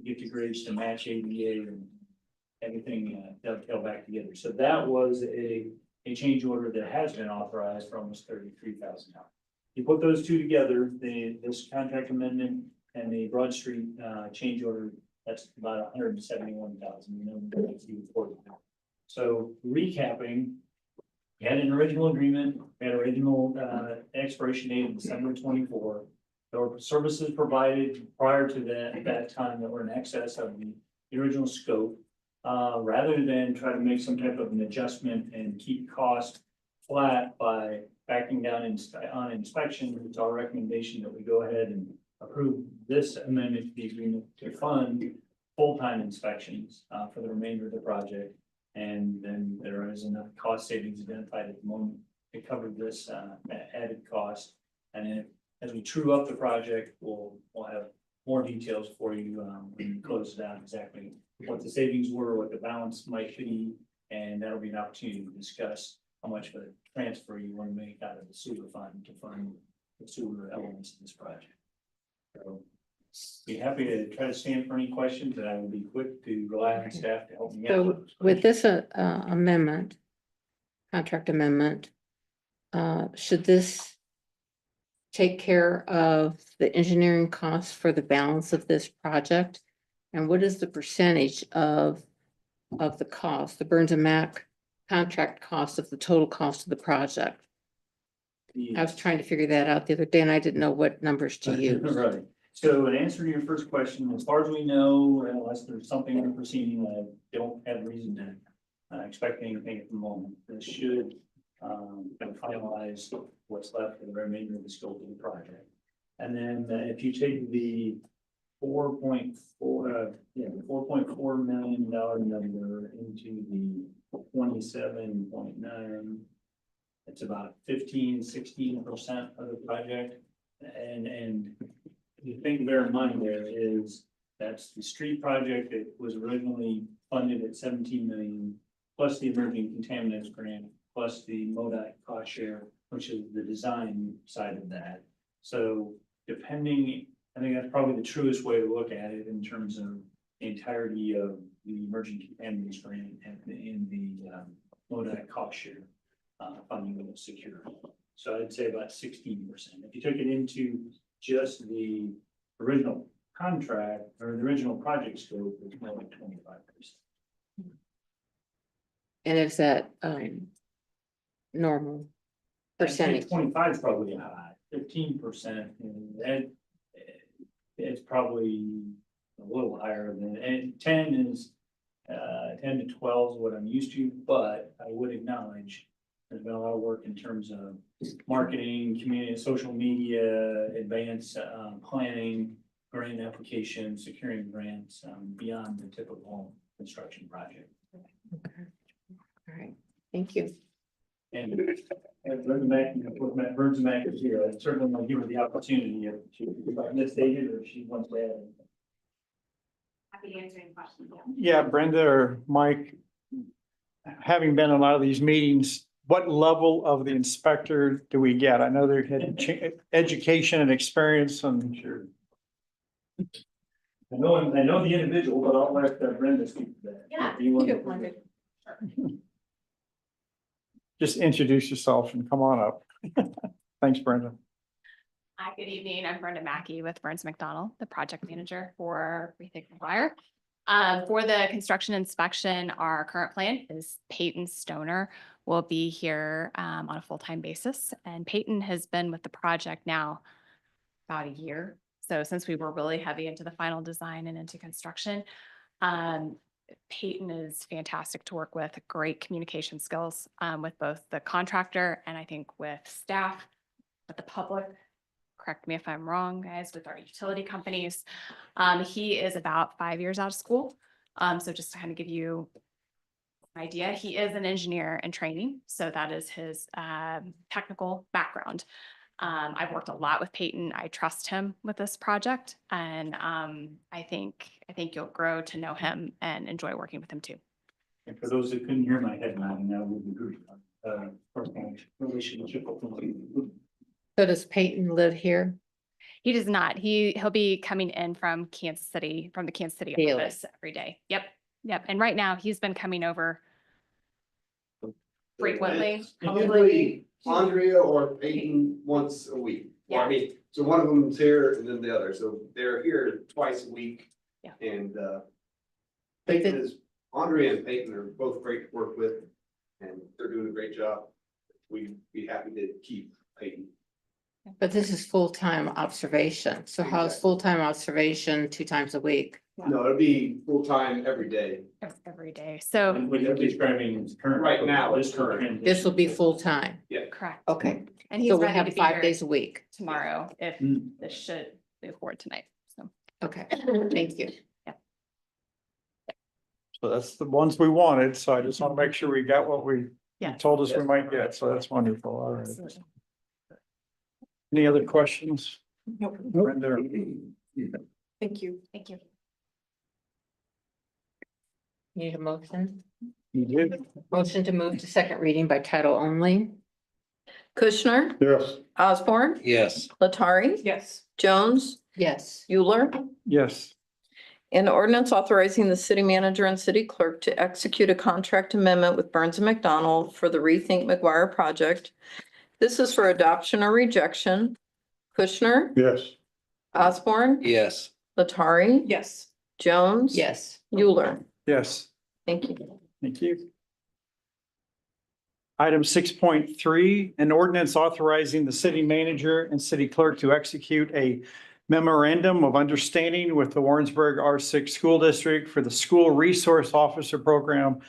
get the grades to match ADA and everything dovetail back together. So that was a change order that has been authorized for almost $33,000. You put those two together, this contract amendment and the Broad Street change order, that's about $171,000. So recapping, we had an original agreement, we had original expiration date of December 24. There were services provided prior to that time that were in excess of the original scope. Rather than try to make some type of an adjustment and keep cost flat by backing down on inspection, it's our recommendation that we go ahead and approve this amendment to the agreement to fund full-time inspections for the remainder of the project. And then there is enough cost savings identified at the moment to cover this added cost. And then as we true up the project, we'll have more details for you when we close it out, exactly what the savings were, what the balance might be, and that'll be an opportunity to discuss how much of a transfer you want to make out of the sewer fund to fund the sewer elements of this project. So be happy to try to stand for any questions, and I will be quick to rely on staff to help me out. So with this amendment, contract amendment, should this take care of the engineering costs for the balance of this project? And what is the percentage of the cost, the Burns and Mac contract cost of the total cost of the project? I was trying to figure that out the other day and I didn't know what numbers to use. Right. So in answer to your first question, as far as we know, unless there's something unforeseen, I don't have reason to expect anything at the moment. This should finalize what's left for the remainder of the scope of the project. And then if you take the $4.4 million number into the 27.9, it's about 16% of the project. And the thing to bear in mind there is that's the street project that was originally funded at 17 million, plus the emerging contaminants grant, plus the MoDOT cost share, which is the design side of that. So depending, I think that's probably the truest way to look at it in terms of the entirety of the emerging contaminants grant and the MoDOT cost share funding that was secured. So I'd say about 16%. If you took it into just the original contract or the original project scope, it's more like 25%. And is that normal percentage? 25 is probably high, 15%, and it's probably a little higher than, and 10 to 12 is what I'm used to, but I would acknowledge there's been a lot of work in terms of marketing, community, social media, advanced planning, grant applications, securing grants beyond the typical construction project. Okay. All right, thank you. And Burns and Mac is here. I certainly want to give her the opportunity if she misstated or if she wants to add. Happy to answer any questions. Yeah, Brenda or Mike, having been in a lot of these meetings, what level of the inspector do we get? I know they had education and experience, I'm sure. I know the individual, but I'll let Brenda speak to that. Yeah. Do you want to- Just introduce yourself and come on up. Thanks, Brenda. Hi, good evening. I'm Brenda Mackey with Burns McDonald, the project manager for Rethink McGuire. For the construction inspection, our current plan is Peyton Stoner will be here on a full-time basis. And Peyton has been with the project now about a year. So since we were really heavy into the final design and into construction, Peyton is fantastic to work with, great communication skills with both the contractor and I think with staff, with the public. Correct me if I'm wrong, guys, with our utility companies. He is about 5 years out of school. So just to kind of give you idea. He is an engineer in training, so that is his technical background. I've worked a lot with Peyton. I trust him with this project, and I think you'll grow to know him and enjoy working with him too. And for those that couldn't hear my head nodding, now we agree. Personal relationship. So does Peyton live here? He does not. He'll be coming in from Kansas City, from the Kansas City Daily. office every day. Yep. And right now he's been coming over frequently. Usually Andrea or Peyton once a week. Well, I mean, so one of them's here and then the other, so they're here twice a week. Yeah. And Andrea and Peyton are both great to work with, and they're doing a great job. We'd be happy to keep Peyton. But this is full-time observation. So how's full-time observation 2 times a week? No, it'll be full-time every day. Every day. So What you're describing is current. Right now, This it's current. This will be full-time. Yeah. correct. Okay. And he's So we'll ready have to be 5 here days a week. tomorrow if this should move forward tonight. So Okay, thank you. So that's the ones we wanted. So I just want to make sure we got what we Yeah. told us we might get. So that's wonderful. All right. Absolutely. Any other questions? Nope. Brenda? Thank you. Thank you. Need a motion? You did? Motion to move to second reading by title only? Kushner, Yes. Osborne, Yes. Latari, Yes. Jones, Yes. Euler. Yes. An ordinance authorizing the city manager and city clerk to execute a contract amendment with Burns and McDonnell for the Rethink McGuire project. This is for adoption or rejection. Kushner, Yes. Osborne, Yes. Latari, Yes. Jones. Yes. Euler. Yes. Thank you. Thank you. Item 6.3, an ordinance authorizing the city manager and city clerk to execute a memorandum of understanding with the Warrensburg R6 School District for the School Resource Officer Program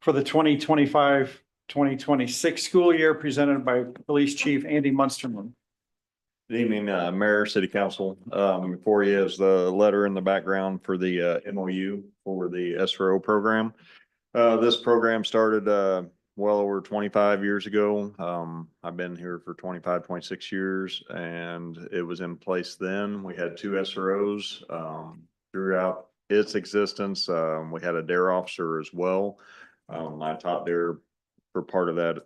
for the 2025-2026 school year, presented by Police Chief Andy Munsterman. Good evening, Mayor, City Council. Before you is the letter in the background for the MOU for the SRO program. This program started well over 25 years ago. I've been here for 25.6 years, and it was in place then. We had 2 SROs throughout its existence. We had a DARE officer as well. I taught DARE for part of that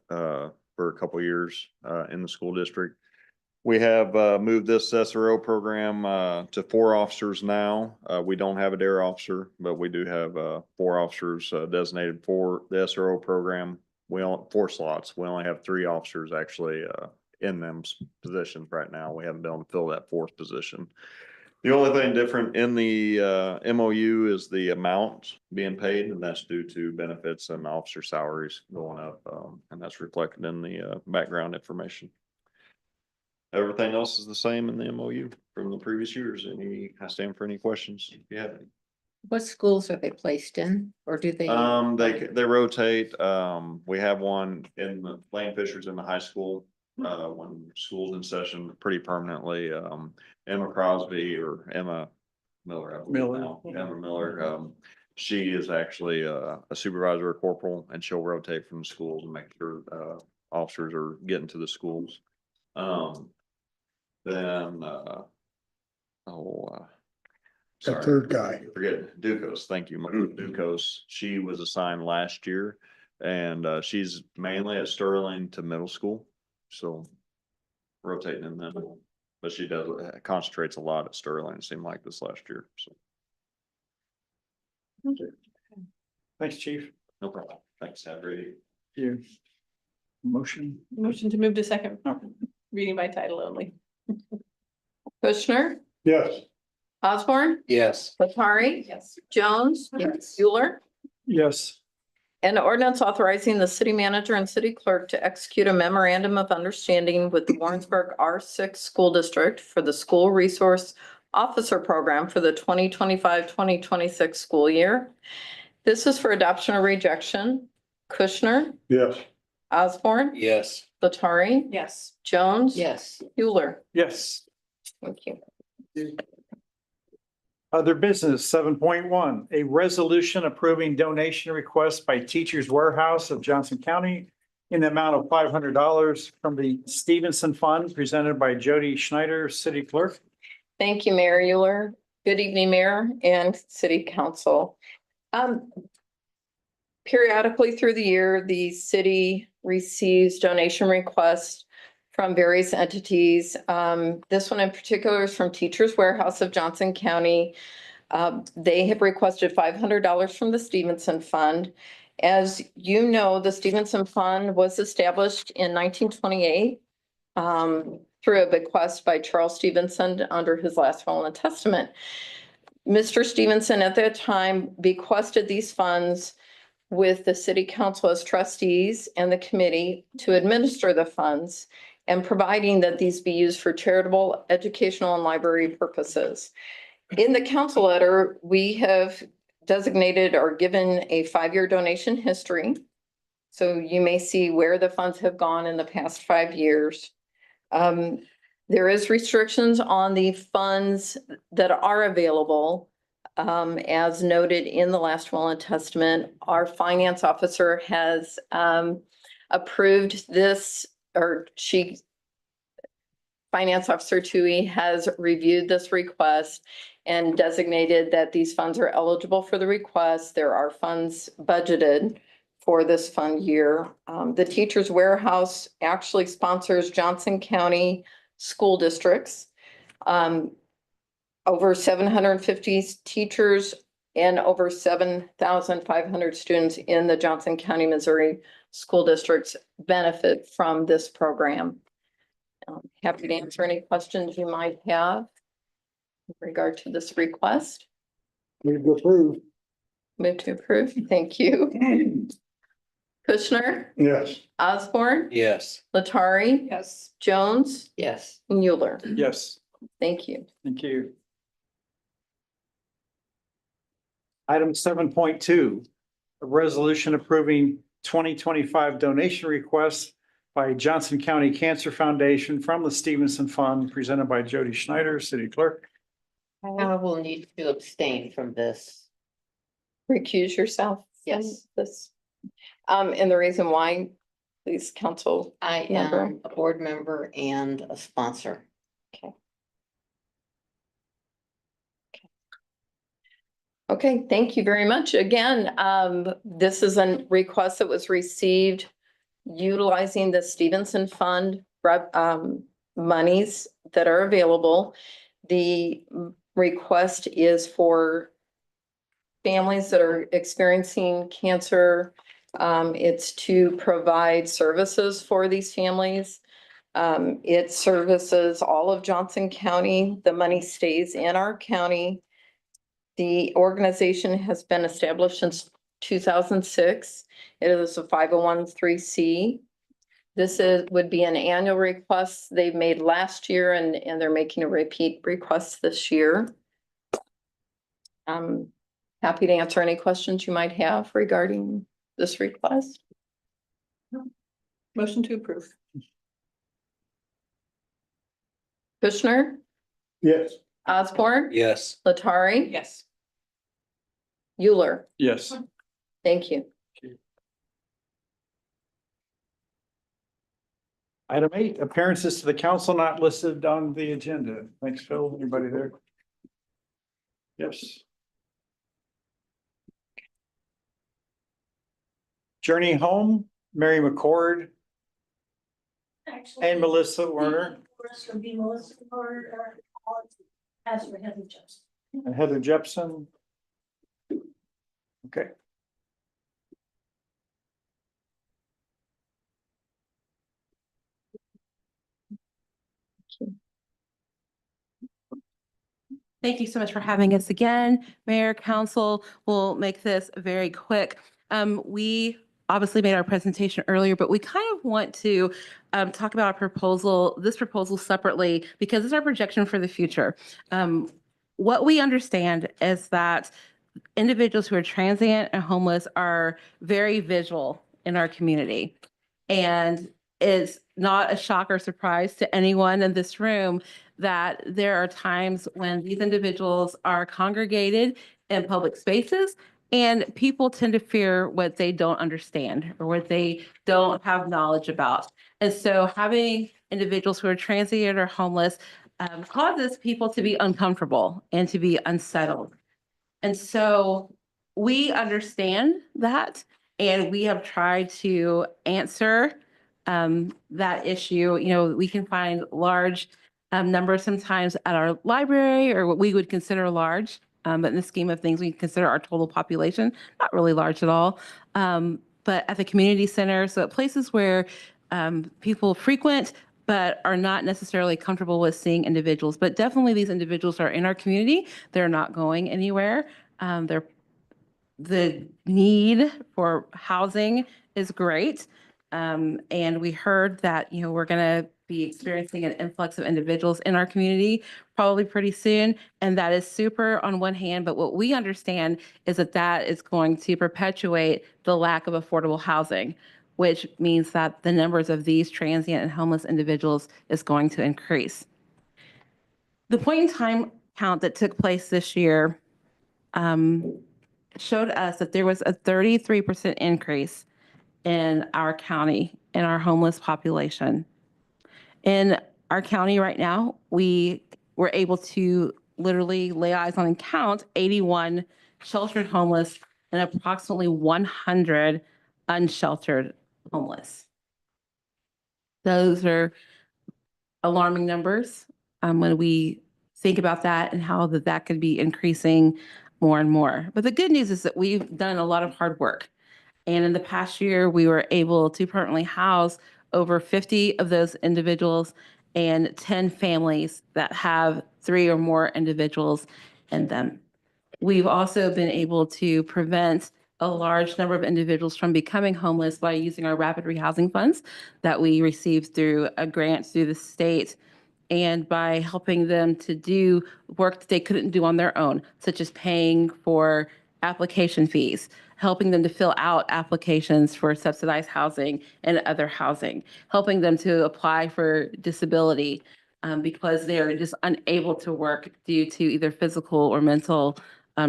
for a couple years in the school district. We have moved this SRO program to 4 officers now. We don't have a DARE officer, but we do have 4 officers designated for the SRO program. We only 4 slots. We only have 3 officers actually in them positions right now. We haven't been able to fill that 4th position. The only thing different in the MOU is the amount being paid, and that's due to benefits and officer salaries going up, and that's reflected in the background information. Everything else is the same in the MOU from the previous years. I stand for any questions if you have any. What schools are they placed in, or do they? They rotate. We have one in the Lane Fishers in the high school. When school's in session pretty permanently. Emma Crosby or Emma Miller. I believe now. Emma Miller. She is actually a supervisor or corporal, and she'll rotate from the schools and make sure officers are getting to the schools. Sorry. third guy. Forget Ducos. Thank you, Ducos. She was assigned last year, and she's mainly at Sterling to middle school, so rotating in them. But she does concentrates a lot at Sterling. It seemed like this last year. So Thanks, Chief. no problem. Thanks, have a great evening. You. Motion? Motion to move to second reading by title only. Kushner, Yes. Osborne, Yes. Latari, Yes. Jones. Yes. Euler. Yes. An ordinance authorizing the city manager and city clerk to execute a memorandum of understanding with the Warrensburg R6 School District for the School Resource Officer Program for the 2025-2026 school year. This is for adoption or rejection. Kushner, Yes. Osborne, Yes. Latari, Yes. Jones. Yes. Euler. Yes. Thank you. Other business, 7.1, a resolution approving donation request by Teachers Warehouse of Johnson County in the amount of $500 from the Stevenson Fund presented by Jody Schneider, City Clerk. Thank you, Mayor Euler. Good evening, Mayor and City Council. Periodically through the year, the city receives donation requests from various entities. This one in particular is from Teachers Warehouse of Johnson County. They have requested $500 from the Stevenson Fund. As you know, the Stevenson Fund was established in 1928 through a bequest by Charles Stevenson under his last will and testament. Mr. Stevenson at that time bequested these funds with the City Council as trustees and the committee to administer the funds and providing that these be used for charitable, educational, and library purposes. In the council letter, we have designated or given a 5-year donation history. So you may see where the funds have gone in the past 5 years. There is restrictions on the funds that are available. As noted in the last will and testament, our finance officer has approved this, or Finance Officer Tui has reviewed this request and designated that these funds are eligible for the request. There are funds budgeted for this fund year. The Teachers Warehouse actually sponsors Johnson County school districts. Over 750 teachers and over 7,500 students in the Johnson County, Missouri school districts benefit from this program. Happy to answer any questions you might have in regard to this request. Move to approve. Move to approve. Thank you. Kushner, Yes. Osborne, Yes. Latari, Yes. Jones, Yes. and Euler. Yes. Thank you. Thank you. Item 7.2, a resolution approving 2025 donation requests by Johnson County Cancer Foundation from the Stevenson Fund presented by Jody Schneider, City Clerk. I will need to abstain from this. Recuse yourself from Yes. this. And the reason why, please, council. I member. am a board member and a sponsor. Okay, thank you very much. Again, this is a request that was received utilizing the Stevenson Fund monies that are available. The request is for families that are experiencing cancer. It's to provide services for these families. It services all of Johnson County. The money stays in our county. The organization has been established since 2006. It is a 501(c)(3). This would be an annual request they've made last year and they're making a repeat request this year. I'm happy to answer any questions you might have regarding this request. Motion to approve. Kushner, Yes. Osborne, Yes. Latari, Yes. Euler. Yes. Thank you. Item 8, appearances to the council not listed on the agenda. Thanks, Phil. Anybody there? Yes. Journey Home, Mary McCord and Melissa Werner First would be Melissa or as for Heather Jepson. and Heather Jepson. Okay. Thank you so much for having us again. Mayor, council, will make this very quick. We obviously made our presentation earlier, but we kind of want to talk about this proposal separately because it's our projection for the future. What we understand is that individuals who are transient and homeless are very visual in our community. And it's not a shock or surprise to anyone in this room that there are times when these individuals are congregated in public spaces and people tend to fear what they don't understand or what they don't have knowledge about. And so having individuals who are transient or homeless causes people to be uncomfortable and to be unsettled. And so we understand that, and we have tried to answer that issue. You know, we can find large numbers sometimes at our library or what we would consider large. But in the scheme of things, we consider our total population not really large at all. But at the community center, so at places where people frequent, but are not necessarily comfortable with seeing individuals. But definitely these individuals are in our community. They're not going anywhere. The need for housing is great. And we heard that, you know, we're going to be experiencing an influx of individuals in our community probably pretty soon. And that is super on one hand, but what we understand is that that is going to perpetuate the lack of affordable housing, which means that the numbers of these transient and homeless individuals is going to increase. The point in time count that took place this year showed us that there was a 33% increase in our county, in our homeless population. In our county right now, we were able to literally lay eyes on and count 81 sheltered homeless and approximately 100 unsheltered homeless. Those are alarming numbers when we think about that and how that could be increasing more and more. But the good news is that we've done a lot of hard work. And in the past year, we were able to permanently house over 50 of those individuals and 10 families that have 3 or more individuals in them. We've also been able to prevent a large number of individuals from becoming homeless by using our rapid rehousing funds that we received through a grant through the state, and by helping them to do work that they couldn't do on their own, such as paying for application fees, helping them to fill out applications for subsidized housing and other housing, helping them to apply for disability because they're just unable to work due to either physical or mental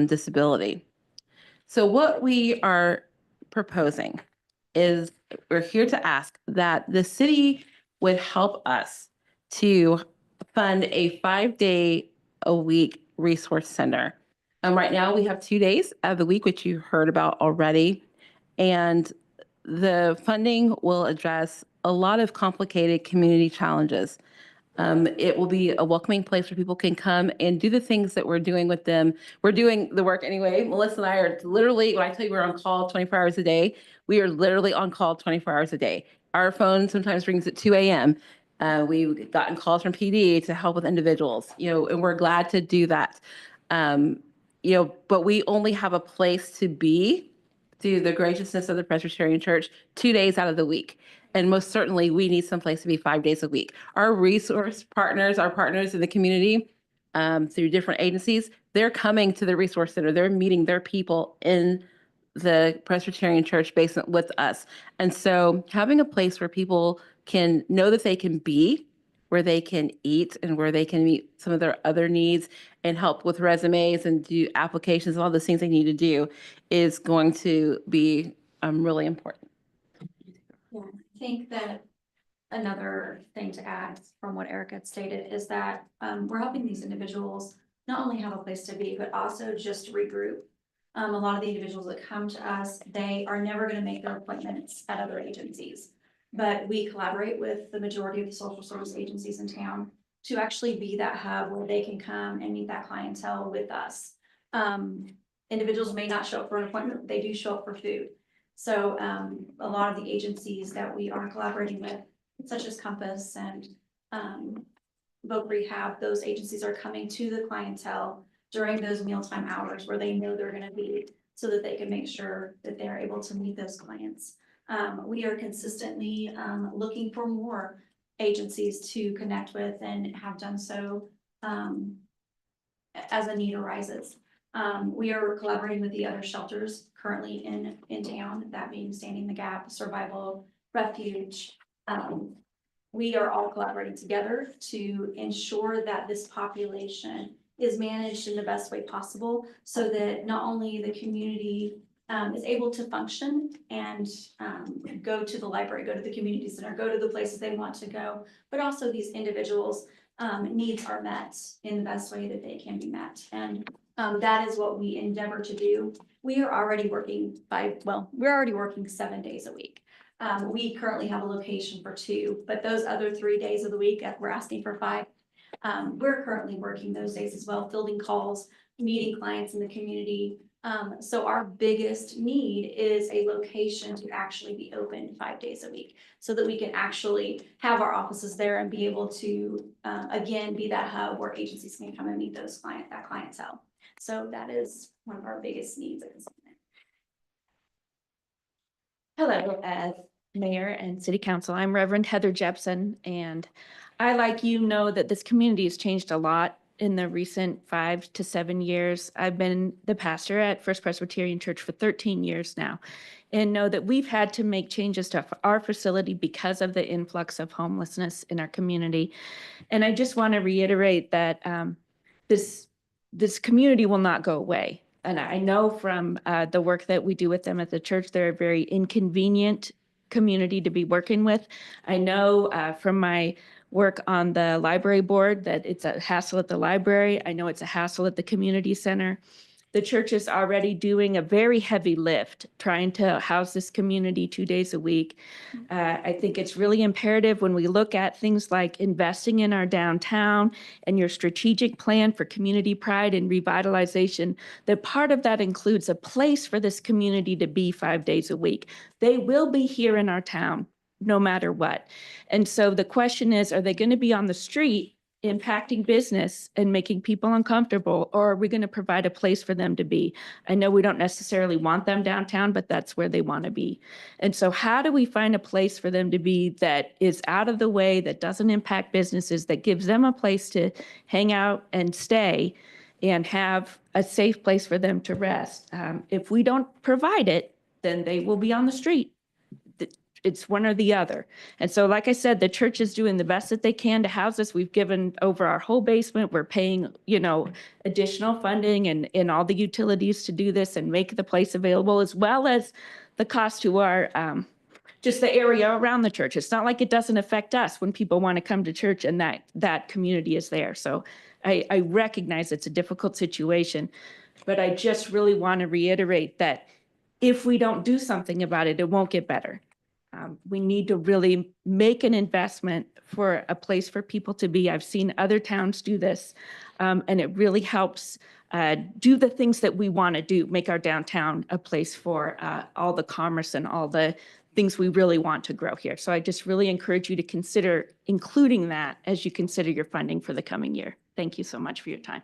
disability. So what we are proposing is we're here to ask that the city would help us to fund a 5-day-a-week resource center. Right now, we have 2 days of the week, which you heard about already. And the funding will address a lot of complicated community challenges. It will be a welcoming place where people can come and do the things that we're doing with them. We're doing the work anyway. Melissa and I are literally, when I tell you we're on call 24 hours a day, we are literally on call 24 hours a day. Our phone sometimes rings at 2 a.m. We've gotten calls from PD to help with individuals, you know, and we're glad to do that. You know, but we only have a place to be through the graciousness of the Presbyterian Church 2 days out of the week. And most certainly, we need someplace to be 5 days a week. Our resource partners, our partners in the community, through different agencies, they're coming to the resource center. They're meeting their people in the Presbyterian Church basement with us. And so having a place where people can know that they can be, where they can eat and where they can meet some of their other needs and help with resumes and do applications and all the things they need to do is going to be really important. Yeah, I think that another thing to add from what Erica had stated is that we're helping these individuals not only have a place to be, but also just regroup. A lot of the individuals that come to us, they are never going to make their appointments at other agencies. But we collaborate with the majority of the social service agencies in town to actually be that hub where they can come and meet that clientele with us. Individuals may not show up for an appointment, but they do show up for food. So a lot of the agencies that we are collaborating with, such as Compass and Voc Rehab, those agencies are coming to the clientele during those mealtime hours where they know they're going to be, so that they can make sure that they're able to meet those clients. We are consistently looking for more agencies to connect with and have done so as a need arises. We are collaborating with the other shelters currently in town, that being Standing the Gap, Survival, Refuge, we are all collaborating together to ensure that this population is managed in the best way possible so that not only the community is able to function and go to the library, go to the community center, go to the places they want to go, but also these individuals' needs are met in the best way that they can be met. And that is what we endeavor to do. We are already working we're already working 7 days a week. We currently have a location for 2, but those other 3 days of the week, we're asking for 5. We're currently working those days as well, fielding calls, meeting clients in the community. So our biggest need is a location to actually be open 5 days a week so that we can actually have our offices there and be able to, again, be that hub where agencies can come and meet that clientele. So that is one of our biggest needs at this moment. Hello, Mayor and City Council. I'm Reverend Heather Jepson, and I, like you, know that this community has changed a lot in the recent 5 to 7 years. I've been the pastor at First Presbyterian Church for 13 years now, and know that we've had to make changes to our facility because of the influx of homelessness in our community. And I just want to reiterate that this community will not go away. And I know from the work that we do with them at the church, they're a very inconvenient community to be working with. I know from my work on the library board that it's a hassle at the library. I know it's a hassle at the community center. The church is already doing a very heavy lift trying to house this community 2 days a week. I think it's really imperative when we look at things like investing in our downtown and your strategic plan for community pride and revitalization, that part of that includes a place for this community to be 5 days a week. They will be here in our town no matter what. And so the question is, are they going to be on the street impacting business and making people uncomfortable, or are we going to provide a place for them to be? I know we don't necessarily want them downtown, but that's where they want to be. And so how do we find a place for them to be that is out of the way, that doesn't impact businesses, that gives them a place to hang out and stay and have a safe place for them to rest? If we don't provide it, then they will be on the street. It's one or the other. And so, like I said, the church is doing the best that they can to house us. We've given over our whole basement. We're paying, additional funding and all the utilities to do this and make the place available, as well as the cost to our, just the area around the church. It's not like it doesn't affect us when people want to come to church and that community is there. So I recognize it's a difficult situation, but I just really want to reiterate that if we don't do something about it, it won't get better. We need to really make an investment for a place for people to be. I've seen other towns do this, and it really helps do the things that we want to do, make our downtown a place for all the commerce and all the things we really want to grow here. So I just really encourage you to consider including that as you consider your funding for the coming year. Thank you so much for your time.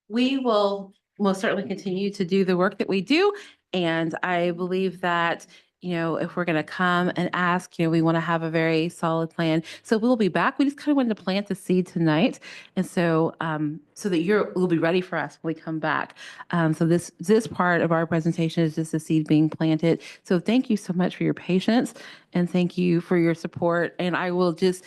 We will most certainly continue to do the work that we do. And I believe that, if we're going to come and ask, we want to have a very solid plan. So we'll be back. We just kind of wanted to plant the seed tonight. And so, so that we'll be ready for us when we come back. So this part of our presentation is just the seed being planted. So thank you so much for your patience and thank you for your support. And I will just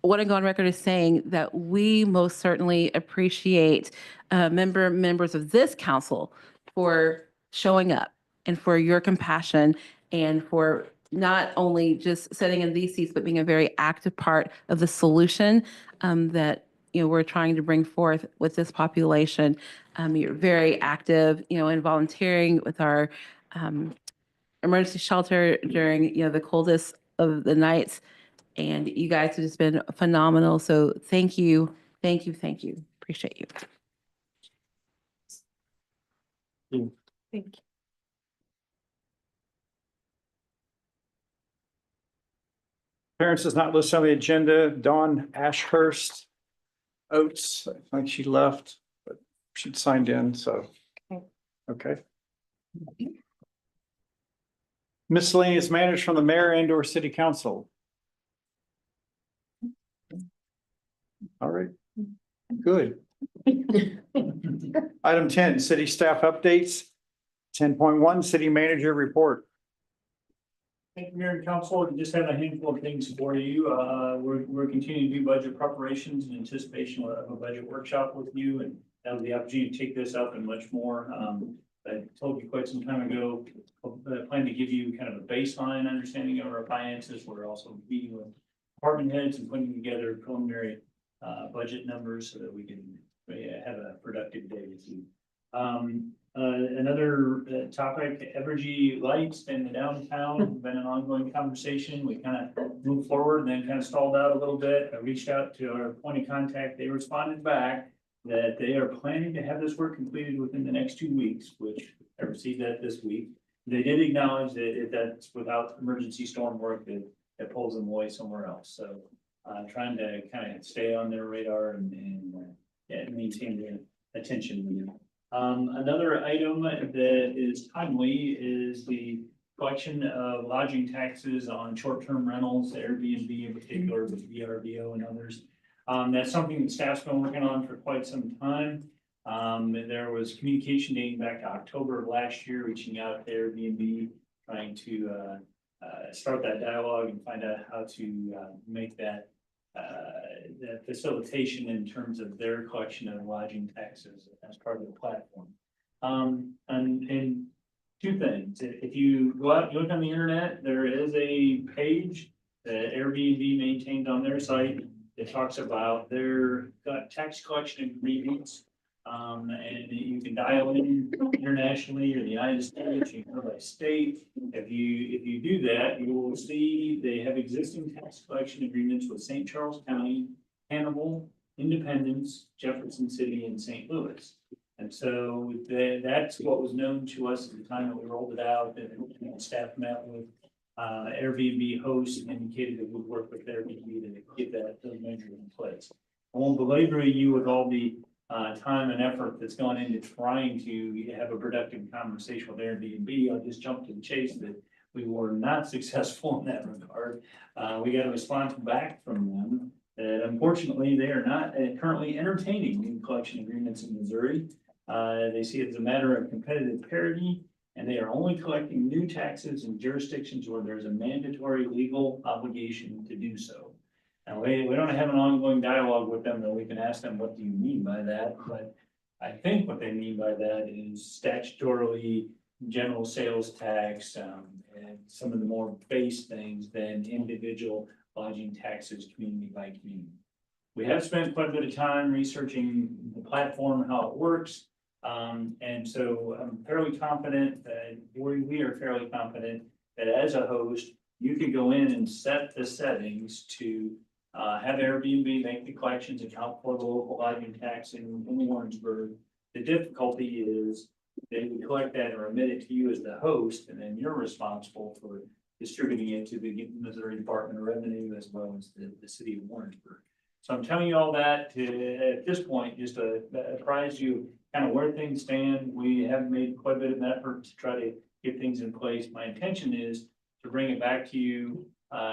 want to go on record as saying that we most certainly appreciate members of this council for showing up and for your compassion and for not only just sitting in these seats, but being a very active part of the solution that we're trying to bring forth with this population. You're very active, in volunteering with our emergency shelter during the coldest of the nights. And you guys have just been phenomenal. So thank you. Thank you. Thank you. Appreciate you. Thank you. Parents is not listed on the agenda. Dawn Ashurst Oates, I think she left, but she'd signed in, so. Okay. Miscellaneous matters from the mayor and/or city council. All right, good. Item 10, city staff updates. 10.1, city manager report. Thank you, Mayor and Council. We just have a handful of things for you. We're continuing to do budget preparations in anticipation of a budget workshop with you, and have the opportunity to take this up and much more. I told you quite some time ago, I plan to give you kind of a baseline understanding of our finances. We're also meeting with department heads and putting together preliminary budget numbers so that we can have a productive day with you. Another topic, Evergy lights in the downtown, been an ongoing conversation. We kind of moved forward and then kind of stalled out a little bit. I reached out to our point of contact. They responded back that they are planning to have this work completed within the next 2 weeks, which I received that this week. They did acknowledge that if that's without emergency storm work, that pulls them away somewhere else. So trying to kind of stay on their radar and maintain their attention. Another item that is timely is the collection of lodging taxes on short-term rentals, Airbnb in particular, with VRBO and others. That's something that staff's been working on for quite some time. There was communication dating back to October of last year, reaching out to Airbnb, trying to start that dialogue and find out how to make that facilitation in terms of their collection of lodging taxes as part of the platform. And two things, if you go out, you look on the internet, there is a page that Airbnb maintained on their site. It talks about their tax collection agreements. And you can dial in internationally or the United States, you can go by state. If you do that, you will see they have existing tax collection agreements with St. Charles County, Hannibal, Independence, Jefferson City, and St. Louis. And so that's what was known to us at the time that we rolled it out, and staff met with Airbnb hosts and indicated that we'd work with Airbnb to get those measures in place. I won't belabor you with all the time and effort that's gone into trying to have a productive conversation with Airbnb. I'll just jump to the chase that we were not successful in that regard. We got a response back from them that unfortunately they are not currently entertaining new collection agreements in Missouri. They see it as a matter of competitive parity, and they are only collecting new taxes in jurisdictions where there's a mandatory legal obligation to do so. Now, we don't have an ongoing dialogue with them, though we can ask them, what do you mean by that? But I think what they mean by that is statutorily general sales tax, and some of the more base things than individual lodging taxes community by community. We have spent quite a bit of time researching the platform, how it works. And so I'm fairly confident that we are fairly confident that as a host, you can go in and set the settings to have Airbnb make the collections, account for the local lodging tax in Warrensburg. The difficulty is they would collect that and remit it to you as the host, and then you're responsible for distributing it to the Missouri Department of Revenue as well as the city of Warrensburg. So I'm telling you all that at this point, just to apprise you kind of where things stand. We have made quite a bit of an effort to try to get things in place. My intention is to bring it back to you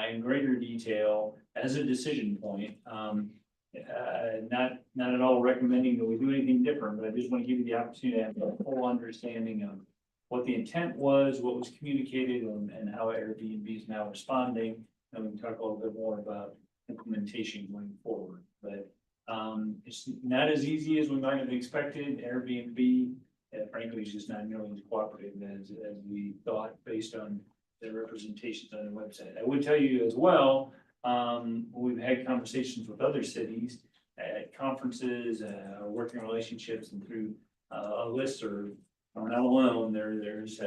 in greater detail as a decision point. Not at all recommending that we do anything different, but I just want to give you the opportunity to have a full understanding of what the intent was, what was communicated, and how Airbnb is now responding. And we can talk a little bit more about implementation going forward. But it's not as easy as we might have expected. Airbnb, frankly, is just not nearly as cooperative as we thought based on their representations on their website. I would tell you as well, we've had conversations with other cities at conferences, working relationships, and through a listserv. We're not alone. There's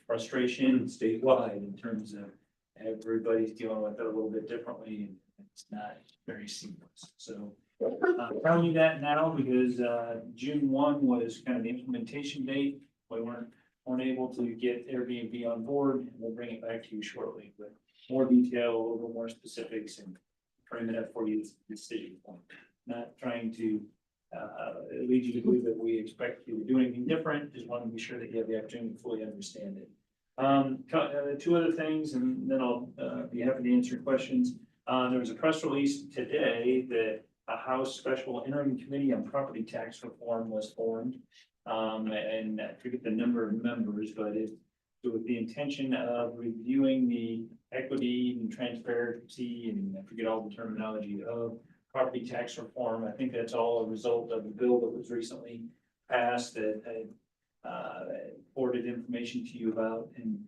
frustration statewide in terms of everybody's dealing with it a little bit differently, and it's not very seamless. So I'm telling you that now because June 1 was kind of the implementation date. We weren't able to get Airbnb on board, and we'll bring it back to you shortly. But more detail, a little more specifics, and frame it up for you as a decision point. Not trying to lead you to believe that we expect you to do anything different. Just want to be sure that you have the opportunity to fully understand it. Two other things, and then I'll be happy to answer questions. There was a press release today that a House Special Interim Committee on Property Tax Reform was formed. And I forget the number of members, but it So with the intention of reviewing the equity and transparency, and I forget all the terminology of property tax reform. I think that's all a result of the bill that was recently passed that I forwarded information to you about, and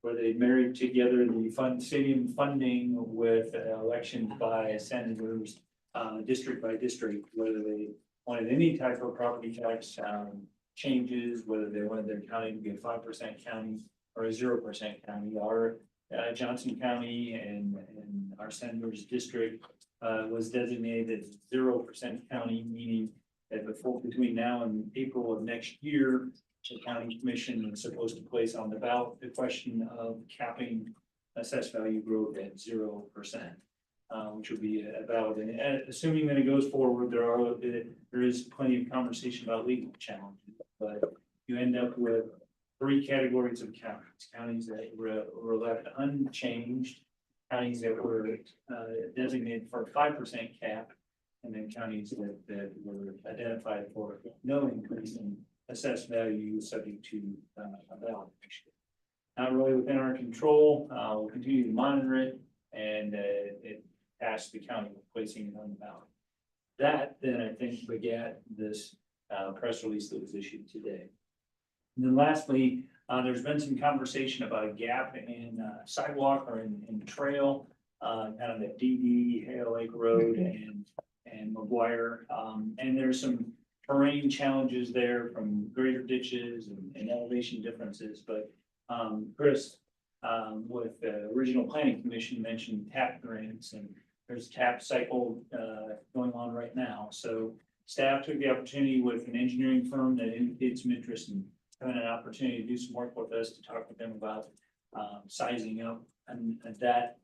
where they married together the stadium funding with elections by senators, district by district, whether they wanted any type of property tax changes, whether they wanted their county to be a 5% county or a 0% county. Our Johnson County and our senator's district was designated as 0% county, meaning that between now and April of next year, the county commission is supposed to place on the ballot the question of capping assessed value growth at 0%, which would be about, and assuming that it goes forward, there is plenty of conversation about legal challenges, but you end up with 3 categories of counties that were left unchanged, counties that were designated for a 5% cap, and then counties that were identified for no increase in assessed value subject to a ballot. Not really within our control. We'll continue to monitor it, and it passed the county with placing it on the ballot. That then I think begat this press release that was issued today. And then lastly, there's been some conversation about a gap in sidewalk or in trail, kind of at DD, Hale Lake Road and McGuire. And there's some terrain challenges there from greater ditches and elevation differences. But Chris, with the original planning commission, mentioned tap grants, and there's a tap cycle going on right now. So staff took the opportunity with an engineering firm that indicated some interest in having an opportunity to do some work with us to talk with them about sizing up and that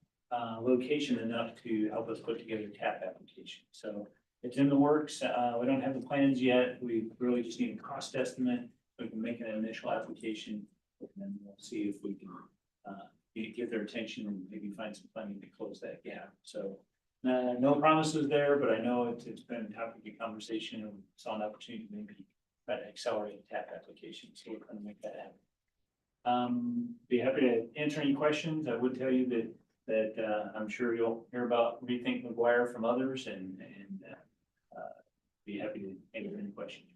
location enough to help us put together a tap application. So it's in the works. We don't have the plans yet. We really just need a cost estimate. We can make an initial application, and then we'll see if we can get their attention and maybe find some funding to close that gap. So no promises there, but I know it's been a topic of conversation, and we saw an opportunity to maybe try to accelerate the tap application. So we're going to make that happen. Be happy to answer any questions. I would tell you that I'm sure you'll hear about Rethink McGuire from others, and be happy to answer any questions.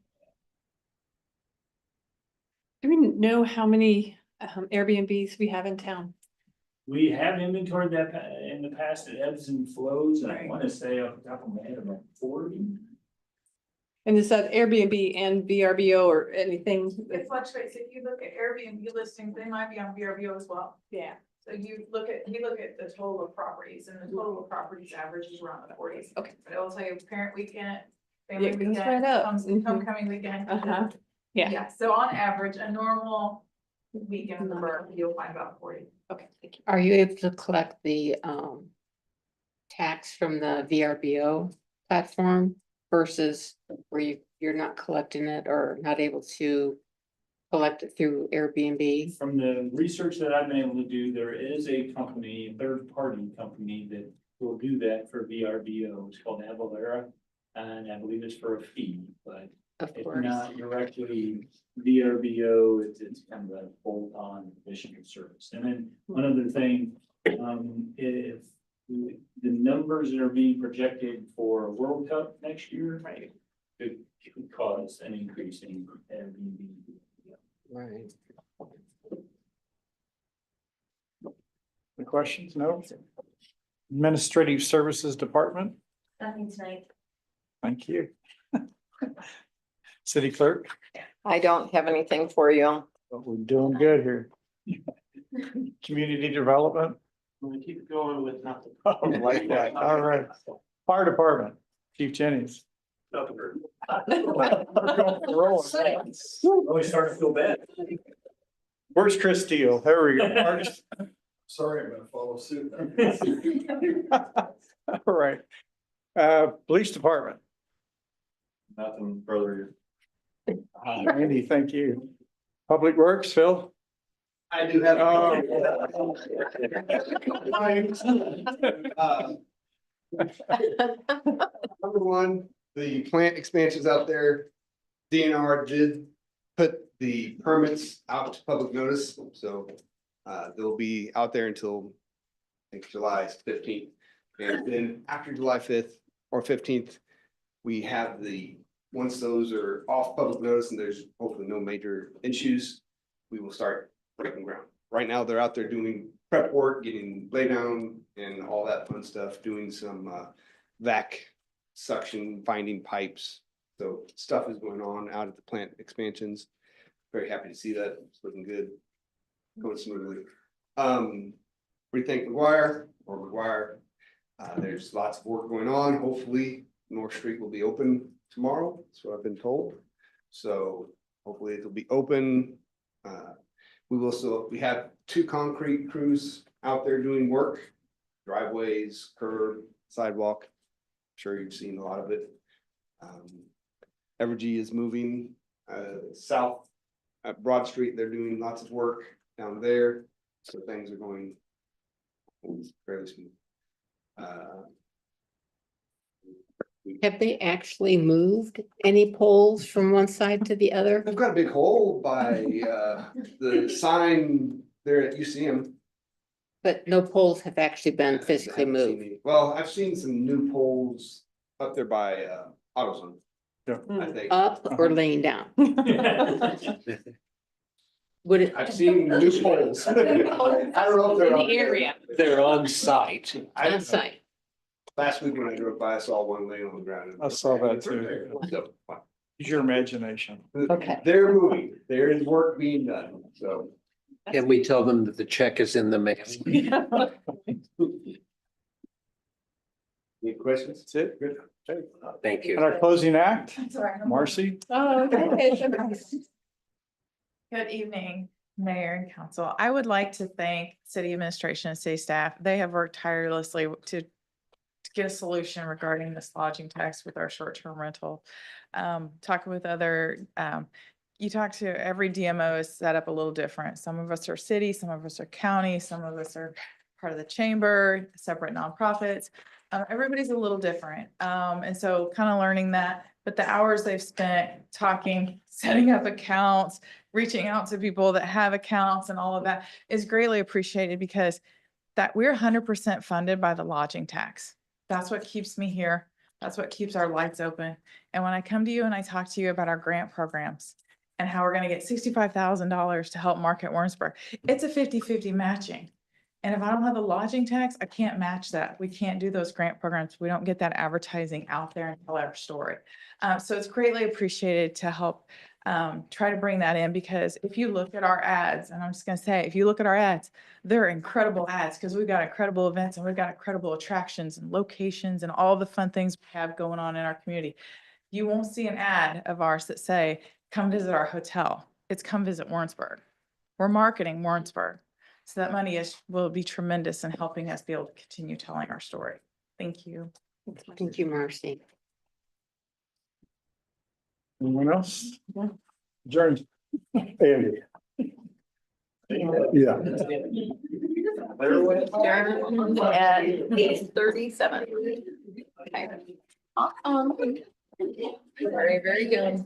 Do we know how many Airbnbs we have in town? We have inventoried that in the past. It ebbs and flows, and I want to say off the top of my head about 40. And is that Airbnb and VRBO or anything? It fluctuates. If you look at Airbnb listings, they might be on VRBO as well. Yeah. So we look at the total of properties, and the total of properties averages around the 40s. Okay. But I will tell you, parent weekend, Yeah, family it goes weekend, right up. homecoming weekend. Yeah. Yeah, so on average, a normal weekend in the borough, you'll find about 40. Okay, thank you. Are you able to collect the tax from the VRBO platform versus where you're not collecting it or not able to collect it through Airbnb? From the research that I've been able to do, there is a company, a third-party company that will do that for VRBO. It's called Avalara, and I believe it's for a fee, but Of it's course. not directly VRBO. It's kind of a bolt-on additional service. And then one other thing, if the numbers that are being projected for World Cup next year, right, could cause an increase in Airbnb. Right. The questions? No. Administrative Services Department. Nothing tonight. Thank you. City Clerk. I don't have anything for you. But we're doing good here. Community Development. I'm gonna keep going with nothing. Oh, like that. All right. Fire Department. Chief Jennings. Always starting to feel bad. Where's Chris Steele? There we go. Sorry, I'm gonna follow suit. All right. Police Department. Nothing further. Andy, thank you. Public Works, Phil. I do have. Number one, the plant expansions out there, DNR did put the permits out to public notice, so they'll be out there until I think July 15th. And then after July 5th or 15th, we have once those are off public notice and there's hopefully no major issues, we will start breaking ground. Right now, they're out there doing prep work, getting lay down and all that fun stuff, doing some vac suction, finding pipes. So stuff is going on out at the plant expansions. Very happy to see that. It's looking good. Going smoothly. We think McGuire. There's lots of work going on. Hopefully North Street will be open tomorrow. That's what I've been told. So hopefully it'll be open. We have 2 concrete crews out there doing work. Driveways, curb, sidewalk. I'm sure you've seen a lot of it. Evergy is moving south at Broad Street. They're doing lots of work down there. So things are going fairly smooth. Have they actually moved any poles from one side to the other? They've got a big hole by the sign there at UCM. But no poles have actually been physically moved. Well, I've seen some new poles up there by AutoZone. I think. Up or laying down? Would it? I've seen new poles. I don't know if they're In up the there. area. They're on site. On site. Last week when I drove by, I saw one laying on the ground. I saw that too. So, Use your imagination. Okay. they're moving. There is work being done, so. Can we tell them that the check is in the mail? Any questions? That's it. Good. Thank you. And our closing act, Sorry. Marcy. Oh, okay. Good evening, Mayor and Council. I would like to thank city administration and city staff. They have worked tirelessly to get a solution regarding this lodging tax with our short-term rental. Talking with other, you talk to every DMO is set up a little different. Some of us are city, some of us are county, some of us are part of the chamber, separate nonprofits. Everybody's a little different. And so kind of learning that, but the hours they've spent talking, setting up accounts, reaching out to people that have accounts and all of that is greatly appreciated because that we're 100% funded by the lodging tax. That's what keeps me here. That's what keeps our lights open. And when I come to you and I talk to you about our grant programs and how we're going to get $65,000 to help market Warrensburg, it's a 50-50 matching. And if I don't have the lodging tax, I can't match that. We can't do those grant programs. We don't get that advertising out there and tell our story. So it's greatly appreciated to help try to bring that in, because if you look at our ads, and I'm just going to say, if you look at our ads, they're incredible ads because we've got incredible events and we've got incredible attractions and locations and all the fun things we have going on in our community. You won't see an ad of ours that say, come visit our hotel. It's come visit Warrensburg. We're marketing Warrensburg. So that money will be tremendous in helping us be able to continue telling our story. Thank you. Thank you, Marcy. Anyone else? Adjourned. Andy. Yeah. At 8:37. Okay. Very, very good.